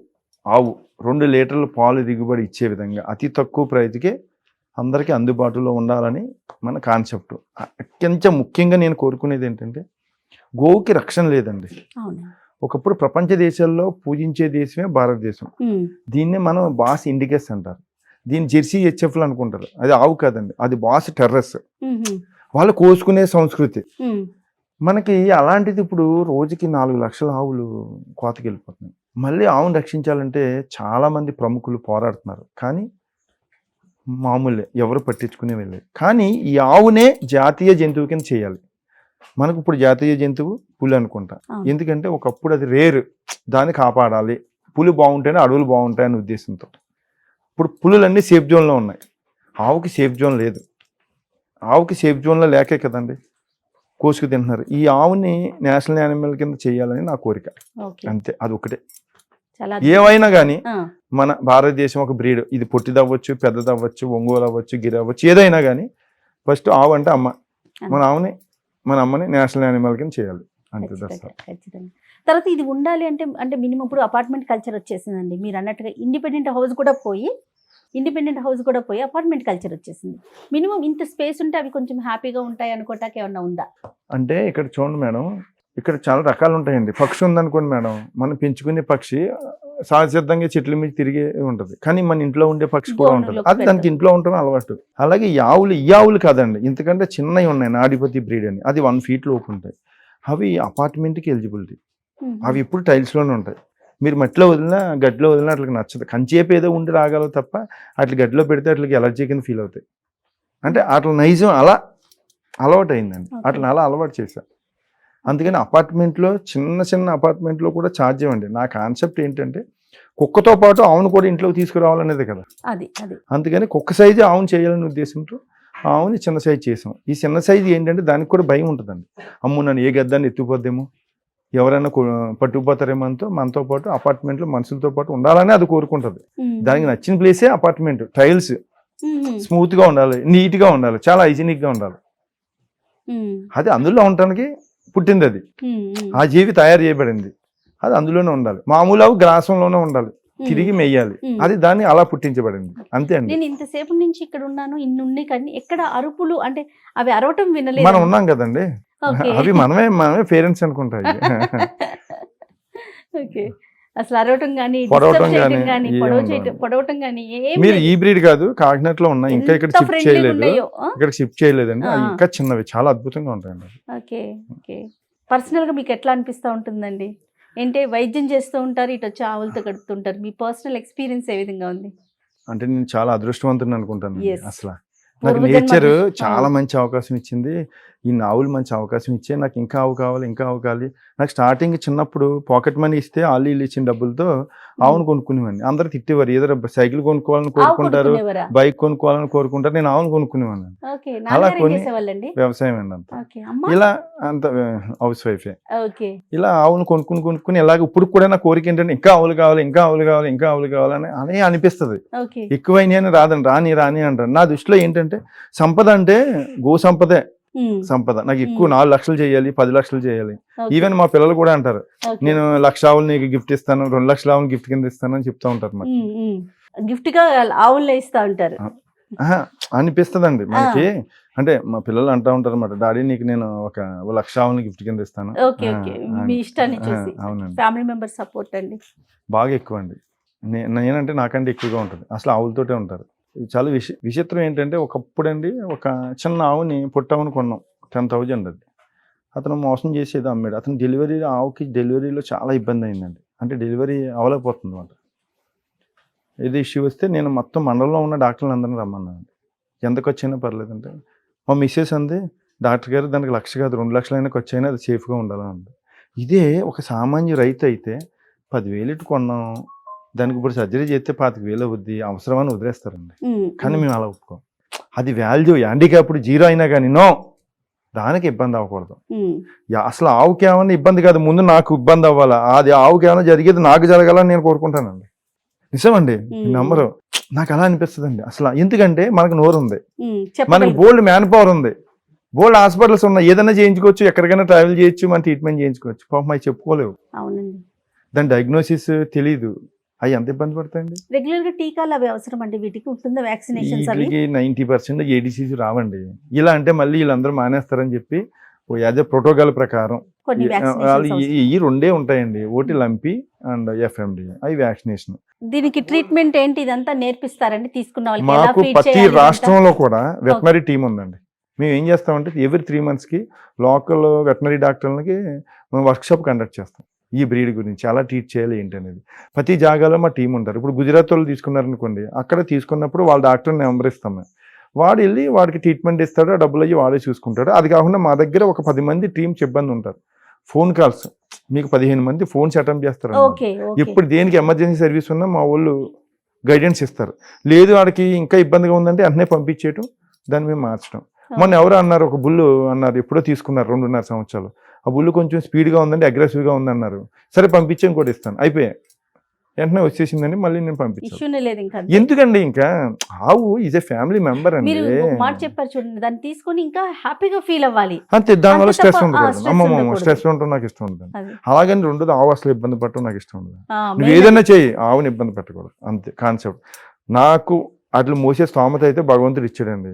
ఆవు 2 లీటర్ల పాలు దిగుబడి ఇచ్చే విధంగా అతి తక్కువ ప్రైజ్కే అందరికీ అందుబాటులో ఉండాలని మన కాన్సెప్ట్. అత్యంత ముఖ్యంగా నేను కోరుకునేది ఏంటంటే గోవుకి రక్షణ లేదండి. అవును. ఒకప్పుడు ప్రపంచ దేశాల్లో పూజించే దేశమే భారతదేశం. దీన్నే మనం బాస్ ఇండికస్ అంటారు, దీన్ని జెర్సీ హెచ్ఎఫ్లు అనుకుంటారు. అది ఆవు కాదండి, అది బాస్ టెర్రస్, వాళ్ళు కోసుకునే సంస్కృతి మనకి. అలాంటిది ఇప్పుడు రోజుకి 4 లక్షల ఆవులు కోతకి వెళ్ళిపోతున్నాయి. మళ్ళీ ఆవును రక్షించాలంటే చాలా మంది ప్రముఖులు పోరాడుతున్నారు, కానీ మామూలే, ఎవరు పట్టించుకునే వెళ్ళలేదు. కానీ ఈ ఆవునే జాతీయ జంతువు కింద చేయాలి. మనకు ఇప్పుడు జాతీయ జంతువు పులి అనుకుంటా, ఎందుకంటే ఒకప్పుడు అది రేరు, దాన్ని కాపాడాలి. పులి బాగుంటేనే అడవులు బాగుంటాయనే ఉద్దేశంతో ఇప్పుడు పులులన్నీ సేఫ్ జోన్లో ఉన్నాయి, ఆవుకి సేఫ్ జోన్ లేదు. ఆవుకి సేఫ్ జోన్లో లేకే కదండి కోసుకు తింటున్నారు. ఈ ఆవుని నేషనల్ యానిమల్ కింద చేయాలని నా కోరిక, అంతే. అది ఒకటే. ఏవైనా కానీ మన భారతదేశం ఒక బ్రీడ్, ఇది పొట్టిదవ్వచ్చు, పెద్దదవ్వచ్చు, ఒంగోలు అవ్వచ్చు, గిరి అవ్వచ్చు, ఏదైనా కానీ ఫస్ట్ ఆవు అంటే అమ్మ. మన అమ్మని నేషనల్ యానిమల్ కింద చేయాలి, అంతే దట్స్ ఆల్. ఖచ్చితంగా. తర్వాత ఇది ఉండాలి అంటే అంటే మినిమం ఇప్పుడు అపార్ట్మెంట్ కల్చర్ వచ్చేసిందండి. మీరు అన్నట్టుగా ఇండిపెండెంట్ హౌస్ కూడా పోయి అపార్ట్మెంట్ కల్చర్ వచ్చేసింది. మినిమం ఇంత స్పేస్ ఉంటే అవి కొంచెం హ్యాపీగా ఉంటాయి అనుకోవటానికి ఏమన్నా ఉందా? అంటే ఇక్కడ చూడండి మేడం, ఇక్కడ చాలా రకాలు ఉంటాయండి. పక్షి ఉందనుకోండి మేడం, మనం పెంచుకునే పక్షి సహజసిద్ధంగా చెట్ల మీద తిరిగే ఉంటుంది, కానీ మన ఇంట్లో ఉండే పక్షి కూడా ఉంటుంది. అది దానికి ఇంట్లో ఉండడం అలవాటు. అలాగే ఈ ఆవులు కాదండి, ఇంతకంటే చిన్నవి ఉన్నాయి, నాడిపతి బ్రీడ్ అని, అది 1 feet లోపు ఉంటాయి. అవి అపార్ట్మెంట్కి ఎలిజిబిలిటీ. అవి ఇప్పుడు టైల్స్లోనే ఉంటాయి. మీరు మట్టిలో వదిలినా గడ్డిలో వదిలినా అట్లకి నచ్చదు. కంచేపు ఏదో ఉండి రాగలవు తప్ప అట్లా గడ్డిలో పెడితే అట్లకి ఎలర్జీ కింద ఫీల్ అవుతాయి. అంటే అట్లా నైజం అలా అలవాటు అయిందండి, అట్లా అలా అలవాటు చేశాను. అందుకని అపార్ట్మెంట్లో చిన్న అపార్ట్మెంట్లో కూడా ఛార్జ్ ఇవ్వండి. నా కాన్సెప్ట్ ఏంటంటే కుక్కతో పాటు ఆవును కూడా ఇంట్లోకి తీసుకురావాలనేది కదా. అందుకని కుక్క సైజు ఆవును చేయాలనే ఉద్దేశంతో ఆవుని చిన్న సైజు చేసాం. ఈ చిన్న సైజు ఏంటంటే దానికి కూడా భయం ఉంటుందండి. అమ్ము నన్ను ఏ గద్దాన్ని ఎత్తుకుపోద్దేమో, ఎవరైనా పట్టుకుపోతారేమో అంతో మనతో పాటు అపార్ట్మెంట్లో మనుషులతో పాటు ఉండాలని అది కోరుకుంటుంది. దానికి నచ్చిన ప్లేసే అపార్ట్మెంట్. టైల్స్ స్మూత్గా ఉండాలి, నీట్గా ఉండాలి, చాలా హైజీనిక్గా ఉండాలి. అది అందులో ఉండటానికి పుట్టింది. అది ఆ జీవి తయారు చేయబడింది, అది అందులోనే ఉండాలి. మామూలు గ్రాసంలోనే ఉండాలి, తిరిగి మెయ్యాలి. అది దాన్ని అలా పుట్టించబడింది, అంతే అండి. నేను ఇంతసేపు నుంచి ఇక్కడ ఉన్నాను, ఇన్ని కానీ ఎక్కడ అరుపులు అంటే అవి అరవటం వినలేదు. మనం ఉన్నాం కదండి, అవి మనమే పేరెంట్స్ అనుకుంటాయి. అసలు అరవటం కానీ పొడవటం కానీ. మీరు ఈ బ్రీడ్ కాదు, కాకినాడలో ఉన్నా, ఇంకా ఇక్కడ షిఫ్ట్ చేయలేదండి. అవి ఇంకా చిన్నవి, చాలా అద్భుతంగా ఉంటాయండి. ఓకే. పర్సనల్ గా మీకు ఎట్లా అనిపిస్తూ ఉంటుందండి? ఏంటి వైద్యం చేస్తూ ఉంటారు, ఇటు వచ్చి ఆవులతో గడుపుతుంటారు. మీ పర్సనల్ ఎక్స్పీరియన్స్ ఏ విధంగా ఉంది? అంటే నేను చాలా అదృష్టవంతుని అనుకుంటాను. అసలు నాకు నేచర్ చాలా మంచి అవకాశం ఇచ్చింది. ఈ ఆవులు మంచి అవకాశం ఇచ్చే నాకు ఇంకా ఆవు కావాలి. నాకు స్టార్టింగ్ చిన్నప్పుడు పాకెట్ మనీ ఇస్తే వాళ్ళు ఇచ్చిన డబ్బులతో ఆవును కొనుక్కునేవాడిని. అందరు తిట్టేవారు, ఏదో సైకిల్ కొనుక్కోవాలని కోరుకుంటారు, బైక్ కొనుక్కోవాలని కోరుకుంటారు, నేను ఆవును కొనుక్కునేవాడిని. అలా కొని వ్యవసాయం అండి అంత, ఇలా అంత హౌస్ వైఫే. ఇలా ఆవును కొనుక్కుని ఇలాగ ఇప్పుడు కూడా నా కోరిక ఏంటంటే ఇంకా ఆవులు కావాలని అనే అనిపిస్తుంది. ఎక్కువైనా అని రాని అంటారు. నా దృష్టిలో ఏంటంటే సంపద అంటే గో సంపదే సంపద. నాకు ఎక్కువ 4 లక్షలు చేయాలి, 10 లక్షలు చేయాలి. ఈవెన్ మా పిల్లలు కూడా అంటారు, నేను 1,00,000 ఆవులు నీకు గిఫ్ట్ ఇస్తాను, 2 లక్షల ఆవులు గిఫ్ట్ కింద ఇస్తాను అని చెప్తా ఉంటారు. మరి గిఫ్ట్ గా ఆవులు ఇస్తా ఉంటారు అనిపిస్తుందండి మనకి. అంటే మా పిల్లలు అంటా ఉంటారు అన్నమాట, డాడీ నీకు నేను 1,00,000 ఆవులు గిఫ్ట్ కింద ఇస్తాను. అవునండి, ఫ్యామిలీ మెంబర్ సపోర్ట్ అండి బాగా ఎక్కువ అండి. నేనంటే నాకంటే ఎక్కువగా ఉంటుంది. అసలు ఆవులతోటే ఉంటారు. చాలా విచిత్రం ఏంటంటే, ఒకప్పుడు అండి ఒక చిన్న ఆవుని పుట్టవుని కొన్నాం, 10,000 అది. అతను మోసం చేసేది అమ్మాడు. అతను ఆవుకి డెలివరీలో చాలా ఇబ్బంది అయిందండి. అంటే డెలివరీ అవ్వలేకపోతుంది అన్నమాట. ఏదో ఇష్యూ వస్తే నేను మొత్తం మండలంలో ఉన్న డాక్టర్లు అందరినీ రమ్మన్నాను. ఎంత ఖర్చు అయినా పర్లేదంటే మా మిస్సెస్ అంది, డాక్టర్ గారు దానికి 1,00,000 కాదు 2 లక్షలైనా ఖర్చు అయినా అది సేఫ్గా ఉండాలని అంది. ఇదే ఒక సామాన్య రైతు అయితే 10,000 ఇటు కొన్నాం, దానికి ఇప్పుడు సర్జరీ చేస్తే 25,000 అవుద్ది, అవసరమని వదిలేస్తారండి. కానీ మేము అలా ఒప్పుకోం. అది వాల్యూ హ్యాండిక్యాప్డ్ 0 అయినా కానీ దానికి ఇబ్బంది అవ్వకూడదు. అసలు ఆవుకి ఏమన్నా ఇబ్బంది కాదు, ముందు నాకు ఇబ్బంది అవ్వాలా, అది ఆవుకి ఏమైనా జరిగేది నాకు జరగాలని నేను కోరుకుంటానండి. నిజమండి, నమ్మరు. నాకు అలా అనిపిస్తుంది అండి. అసలు ఎందుకంటే మనకు నోరు ఉంది, మనకి బోల్డ్ మ్యాన్ పవర్ ఉంది, బోల్డ్ హాస్పిటల్స్ ఉన్నాయి, ఏదైనా చేయించుకోవచ్చు, ఎక్కడికైనా ట్రావెల్ చేయొచ్చు, మన ట్రీట్మెంట్ చేయించుకోవచ్చు. పాపం అవి చెప్పుకోలేవు, దాని డయాగ్నోసిస్ తెలీదు, అవి ఎంత ఇబ్బంది పడతాయండి. రెగ్యులర్ గా టీకాలు అవి అవసరం అండి, వీటికి ఉంటుందా వ్యాక్సినేషన్స్? 90% ఏడిసిస్ రావండి. ఇలా అంటే మళ్ళీ వీళ్ళందరూ మానేస్తారని చెప్పి యాజ్ ఎ ప్రోటోకాల్ ప్రకారం ఈ 2 ఉంటాయండి, ఒకటి లంపి అండ్ FMD, అవి వ్యాక్సినేషన్. దీనికి ట్రీట్మెంట్ ఏంటి ఇదంతా నేర్పిస్తారండి తీసుకున్న వాళ్ళకి? మాకు ప్రతి రాష్ట్రంలో కూడా వెటనరీ టీం ఉందండి. మేము ఏం చేస్తామంటే ఎవ్రీ 3 months లోకల్ వెటనరీ డాక్టర్లకి మేము వర్క్షాప్ కండక్ట్ చేస్తాం. ఈ బ్రీడ్ గురించి ఎలా ట్రీట్ చేయాలి ఏంటి అనేది ప్రతి జాగాలో మా టీం ఉంటారు. ఇప్పుడు గుజరాత్ వాళ్ళు తీసుకున్నారనుకోండి, అక్కడ తీసుకున్నప్పుడు వాళ్ళ డాక్టర్ నెంబర్ ఇస్తాం, వాడు వెళ్ళి వాడికి ట్రీట్మెంట్ ఇస్తాడు, డబ్బులు అయ్యి వాడే చూసుకుంటాడు. అది కాకుండా మా దగ్గర ఒక 10 మంది టీం సిబ్బంది ఉంటారు. ఫోన్ కాల్స్ మీకు 15 మంది ఫోన్స్ అటెంప్ట్ చేస్తారు. ఇప్పుడు దేనికి ఎమర్జెన్సీ సర్వీస్ ఉన్నా మా వాళ్ళు గైడెన్స్ ఇస్తారు. లేదు వాడికి ఇంకా ఇబ్బందిగా ఉందంటే వెంటనే పంపించేయటం, దాన్ని మేము మార్చడం. మొన్న ఎవరు అన్నారు, ఒక బుల్లు అన్నారు, ఎప్పుడో తీసుకున్నారు 2.5 సంవత్సరాలు. ఆ బుల్లు కొంచెం స్పీడ్గా ఉందండి, అగ్రెసివ్గా ఉందన్నారు. సరే పంపించి ఇంకోటి ఇస్తాను, అయిపోయాయి. వెంటనే వచ్చేసిందని మళ్ళీ నేను పంపించాను. ఇష్యూనే లేదు ఇంకా. ఎందుకండి ఇంకా ఆవు ఈజ్ ఏ ఫ్యామిలీ మెంబర్ అండి. మీరు ఒక మాట చెప్పారు చూడండి, దాన్ని తీసుకొని ఇంకా హ్యాపీగా ఫీల్ అవ్వాలి అంతే, దానివల్ల అంతే స్ట్రెస్ తప్ప, ఉండకూడదు. stress అమ్మమ్మ ఉండకూడదు. స్ట్రెస్ ఉండటం నాకు ఇష్టం ఉండదు. అది. అలాగని రెండోది ఆవు అసలు ఇబ్బంది పట్టడం నాకు ఇష్టం ఉండదు. నువ్వు main ఏదైనా చెయ్యి, ఆవుని ఇబ్బంది పెట్టకూడదు, అంతే కాన్సెప్ట్. నాకు అట్లా మోసే స్తోమత అయితే భగవంతుడు ఇచ్చాడండి.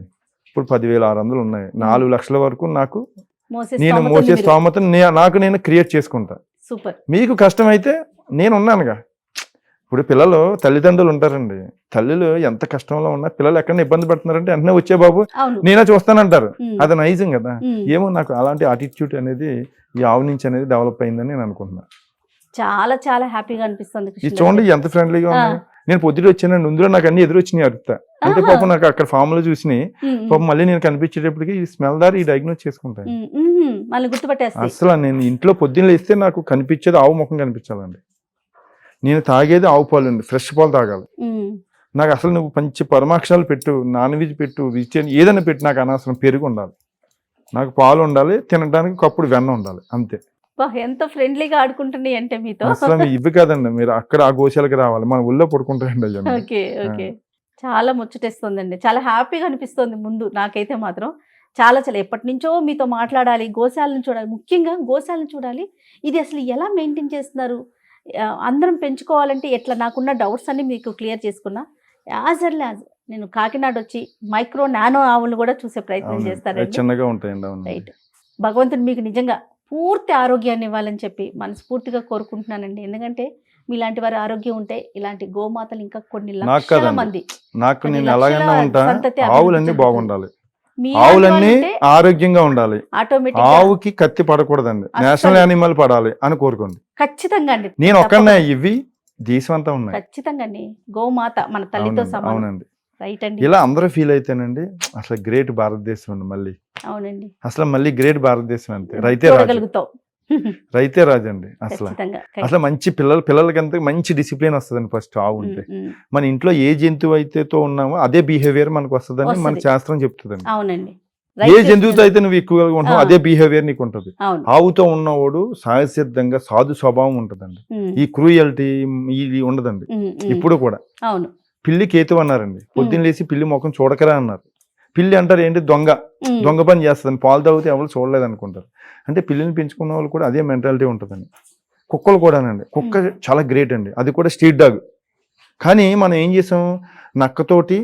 ఇప్పుడు 10,600 ఉన్నాయి, 4 లక్షల వరకు నాకు నేను మోసే స్తోమత నాకు నేను క్రియేట్ చేసుకుంటా. సూపర్. మీకు కష్టం అయితే నేను ఉన్నానుగా. ఇప్పుడు పిల్లలు తల్లిదండ్రులు ఉంటారండి, తల్లులు ఎంత కష్టంలో ఉన్నా పిల్లలు ఎక్కడైనా ఇబ్బంది పడుతున్నారంటే వెంటనే వచ్చే బాబు నేనే చూస్తానంటారు. అది నైజం కదా. ఏమో నాకు అలాంటి యాటిట్యూడ్ అనేది ఈ ఆవు నుంచి అనేది డెవలప్ అయిందని నేను అనుకుంటున్నా. చాలా చాలా హ్యాపీగా అనిపిస్తుంది. ఇది చూడండి ఎంత ఫ్రెండ్లీగా ఉంది. నేను పొద్దుట వచ్చానండి, ఇందులో నాకు అన్ని ఎదురు వచ్చినాయి అరుతా. అంటే పాపం నాకు అక్కడ ఫామ్ లో చూసినాయి, పాపం మళ్ళీ నేను కనిపించేటప్పటికి ఈ స్మెల్ దారి ఈ డయాగ్నోస్ చేసుకుంటాను. అసలు నేను ఇంట్లో పొద్దున్న లేస్తే నాకు కనిపించేది ఆవు ముఖం కనిపించాలండి. నేను తాగేది ఆవు పాలు అండి, ఫ్రెష్ పాలు తాగాలి. నాకు అసలు నువ్వు మంచి పరమాక్షరాలు పెట్టు, నాన్ వెజ్ పెట్టు, వెజిటేరియన్ ఏదైనా పెట్టు, నాకు అనవసరం. పెరుగు ఉండాలి, నాకు పాలు ఉండాలి, తినడానికి కప్పుడు వెన్న ఉండాలి, అంతే. ఎంత ఫ్రెండ్లీగా ఆడుకుంటున్నాయి అంటే మీతో. అసలు ఇవి కాదండి, మీరు అక్కడ ఆ గోశాలకి రావాలి, మన ఊళ్ళో పడుకుంటారండి అయ్యా. Okay okay. చాలా ముచ్చటేస్తుందండి, చాలా హ్యాపీగా అనిపిస్తుంది ముందు నాకైతే మాత్రం. చాలా చాలా ఎప్పటి నుంచో మీతో మాట్లాడాలి, గోశాలను చూడాలి, ముఖ్యంగా గోశాలను చూడాలి. ఇది అసలు ఎలా మెయింటైన్ చేస్తున్నారు, అందరం పెంచుకోవాలంటే ఎట్లా, నాకున్న డౌట్స్ అన్ని మీకు క్లియర్ చేసుకున్నా. యాజ్ ఎర్లీ యాజ్ నేను కాకినాడ వచ్చి మైక్రో నానో ఆవులు కూడా చూసే ప్రయత్నం చేస్తారండి. చిన్నగా ఉంటాయండి. రైట్. భగవంతుడు మీకు నిజంగా పూర్తి ఆరోగ్యాన్ని ఇవ్వాలని చెప్పి మనస్ఫూర్తిగా కోరుకుంటున్నానండి. ఎందుకంటే మీలాంటి వారి ఆరోగ్యం ఉంటే ఇలాంటి గోమాతలు ఇంకా కొన్ని లక్షల మంది, నాకు నేను ఎలాగైనా ఉంటా, ఆవులన్నీ బాగుండాలి, ఆవులన్నీ ఆరోగ్యంగా ఉండాలి, ఆవుకి కత్తి పడకూడదండి, నేషనల్ యానిమల్ పడాలి అని కోరుకోండి. ఖచ్చితంగా అండి. నేను ఒక్కనే, ఇవి దేశం అంతా ఉన్నాయి. ఖచ్చితంగా అండి, గోమాత మన తల్లితో సమానం. అవునండి. రైట్ అండి. ఇలా అందరూ ఫీల్ అయితేనండి అసలు గ్రేట్ భారతదేశం అండి. మళ్ళీ అవునండి, అసలు మళ్ళీ గ్రేట్ భారతదేశం అంతే. రైతే రాజు అండి. అసలు మంచి పిల్లలకంతా మంచి డిసిప్లిన్ వస్తుందండి. ఫస్ట్ ఆవు ఉంటే మన ఇంట్లో ఏ జంతువు అయితే ఉన్నామో అదే బిహేవియర్ మనకు వస్తుందని మన శాస్త్రం చెప్తుందండి. అవునండి. ఏ జంతువుతో అయితే నువ్వు ఎక్కువగా ఉంటావు అదే బిహేవియర్ నీకు ఉంటుంది. ఆవుతో ఉన్నవాడు సహజసిద్ధంగా సాధు స్వభావం ఉంటదండి. ఈ క్రూయల్టీ ఇది ఉండదండి ఇప్పుడు కూడా. పిల్లి కేతు అన్నారండి, పొద్దున్న లేసి పిల్లి ముఖం చూడకరా అన్నారు. పిల్లి అంటారు ఏంటి, దొంగ పని చేస్తుంది, పాలు తాగితే ఎవరు చూడలేదు అనుకుంటారు. అంటే పిల్లిని పెంచుకున్న వాళ్ళు కూడా అదే మెంటాలిటీ ఉంటుందండి. కుక్కలు కూడానండి, కుక్క చాలా గ్రేట్ అండి, అది కూడా స్ట్రీట్ డాగ్. కానీ మనం ఏం చేసాం, నక్కతోటి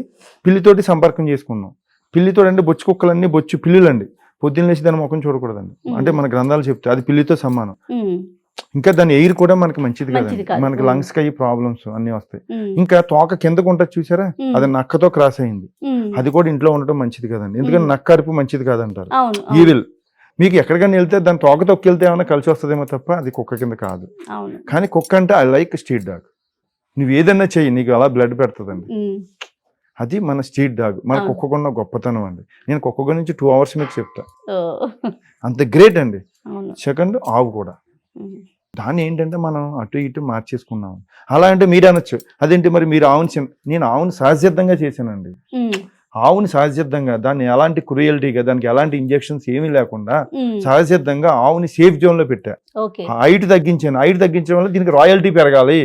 పిల్లితోటి సంపర్కం చేసుకున్నాం. పిల్లితో అంటే బొచ్చు కుక్కలన్నీ బొచ్చు పిల్లులండి, పొద్దున్న లేచి దాని ముఖం చూడకూడదండి. అంటే మన గ్రంథాలు చెప్తాయి అది పిల్లితో సమానం. ఇంకా దాని ఎయిర్ కూడా మనకి మంచిది కదండి, మనకి లంగ్స్ కి అయ్యి ప్రాబ్లమ్స్ అన్ని వస్తాయి. ఇంకా తోక కిందకు ఉంటుంది చూసారా, అది నక్కతో క్రాస్ అయింది, అది కూడా ఇంట్లో ఉండటం మంచిది కదండి. ఎందుకంటే నక్క అరుపు మంచిది కాదంటారు, ఈవిల్. మీకు ఎక్కడికైనా వెళ్తే దాని తోక తొక్కెళ్తే ఏమైనా కలిసి వస్తుందేమో తప్ప అది కుక్క కింద కాదు. కానీ కుక్క అంటే ఐ లైక్ స్ట్రీట్ డాగ్. నువ్వు ఏదన్నా చెయ్యి నీకు అలా బ్లడ్ పెడుతుందండి, అది మన స్ట్రీట్ డాగ్. మన కుక్కకున్న గొప్పతనం అండి. నేను కుక్క గురించి 2 hours మీకు చెప్తా, అంత గ్రేట్ అండి. సెకండ్ ఆవు కూడా, దాన్ని ఏంటంటే మనం అటు ఇటు మార్చేసుకున్నాం. అలా అంటే మీరు అనొచ్చు అదేంటి మరి మీరు ఆవుని, నేను ఆవుని సహజసిద్ధంగా చేశానండి. ఆవుని సహజసిద్ధంగా, దాన్ని ఎలాంటి క్రూయల్టీగా, దానికి ఎలాంటి ఇంజెక్షన్స్ ఏమీ లేకుండా సహజసిద్ధంగా ఆవుని సేఫ్ జోన్ లో పెట్టా. హైట్ తగ్గించాను, హైట్ తగ్గించడం వల్ల దీనికి రాయల్టీ పెరగాలి,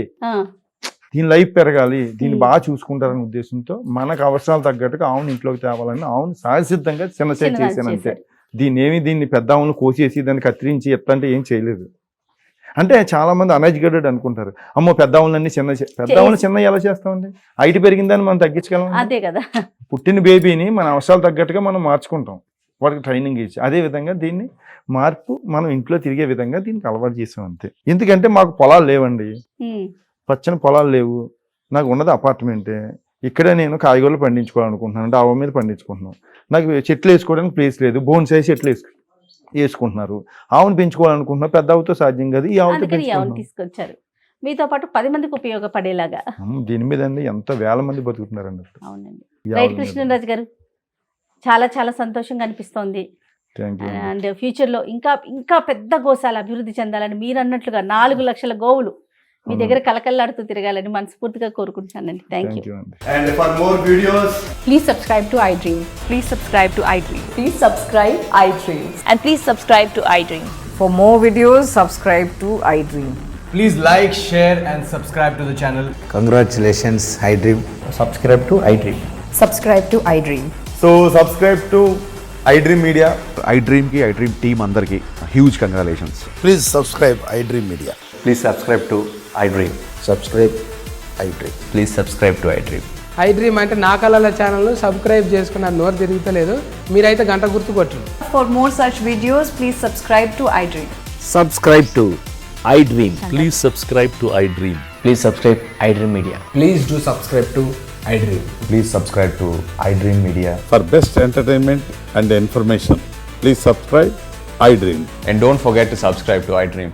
దీని లైఫ్ పెరగాలి, దీన్ని బాగా చూసుకుంటారనే ఉద్దేశంతో మనకు అవసరాలు తగ్గట్టుగా ఆవుని ఇంట్లోకి తేవాలని ఆవుని సహజసిద్ధంగా చిన్న సైజ్ చేశాను అంతే. దీన్ని పెద్ద ఆవును కోసేసి దాన్ని కత్తిరించి ఎట్లంటే ఏం చేయలేదు. అంటే చాలా మంది అన్ఎడ్యుకేటెడ్ అనుకుంటారు, అమ్మో పెద్ద ఆవులన్నీ పెద్ద ఆవులు చిన్న ఎలా చేస్తామండి, హైట్ పెరిగిందని మనం తగ్గించగలం. అదే కదా, పుట్టిన బేబీని మన అవసరాలు తగ్గట్టుగా మనం మార్చుకుంటాం, వాడికి ట్రైనింగ్ ఇచ్చి. అదే విధంగా దీన్ని మార్పు మనం ఇంట్లో తిరిగే విధంగా దీనికి అలవాటు చేసాం అంతే. ఎందుకంటే మాకు పొలాలు లేవండి, పచ్చని పొలాలు లేవు, నాకు ఉన్నది అపార్ట్మెంటే. ఇక్కడే నేను కాయగూరలు పండించుకోవాలనుకుంటున్నాను, అంటే ఆవు మీద పండించుకుంటున్నాను. నాకు చెట్లు వేసుకోవడానికి ప్లేస్ లేదు, బోన్సాయి చెట్లు వేసుకుంటున్నారు. ఆవును పెంచుకోవాలనుకుంటున్నారు, పెద్ద ఆవుతో సాధ్యం కాదు, ఈ ఆవుతో తీసుకొచ్చారు. మీతో పాటు 10 మందికి ఉపయోగపడేలాగా. దీని మీద అండి ఎంత వేల మంది బతుకుతున్నారండి. అవునండి. రైట్ కృష్ణరాజు గారు, చాలా చాలా సంతోషంగా అనిపిస్తోంది. అండ్ ఫ్యూచర్ లో ఇంకా ఇంకా పెద్ద గోశాల అభివృద్ధి చెందాలని మీరు అన్నట్లుగా 4 లక్షల గోవులు మీ దగ్గర కలకల్లాడుతూ తిరగాలని మనస్ఫూర్తిగా కోరుకుంటున్నానండి. Thank you. And for more videos, please subscribe to iDream. Please subscribe to iDream. Please subscribe iDream. And please subscribe to iDream. For more videos, subscribe to iDream. Please like, share, and subscribe to the channel. Congratulations, iDream. Subscribe to iDream. Subscribe to iDream. So subscribe to iDream Media. iDream ki iDream team andarki huge congratulations. Please subscribe iDream Media. Please subscribe to iDream. Subscribe iDream. Please subscribe to iDream. iDream అంటే నా కళల channel subscribe చేసుకున్న నోరు తిరుగుతలేదు మీరైతే గంట గుర్తు కొట్టండి. For more such videos, please subscribe to iDream. Subscribe to iDream. Please subscribe to iDream. Please subscribe iDream Media. Please do subscribe to iDream. Please subscribe to iDream Media. For best entertainment and information, please subscribe iDream. And don't forget to subscribe to iDream.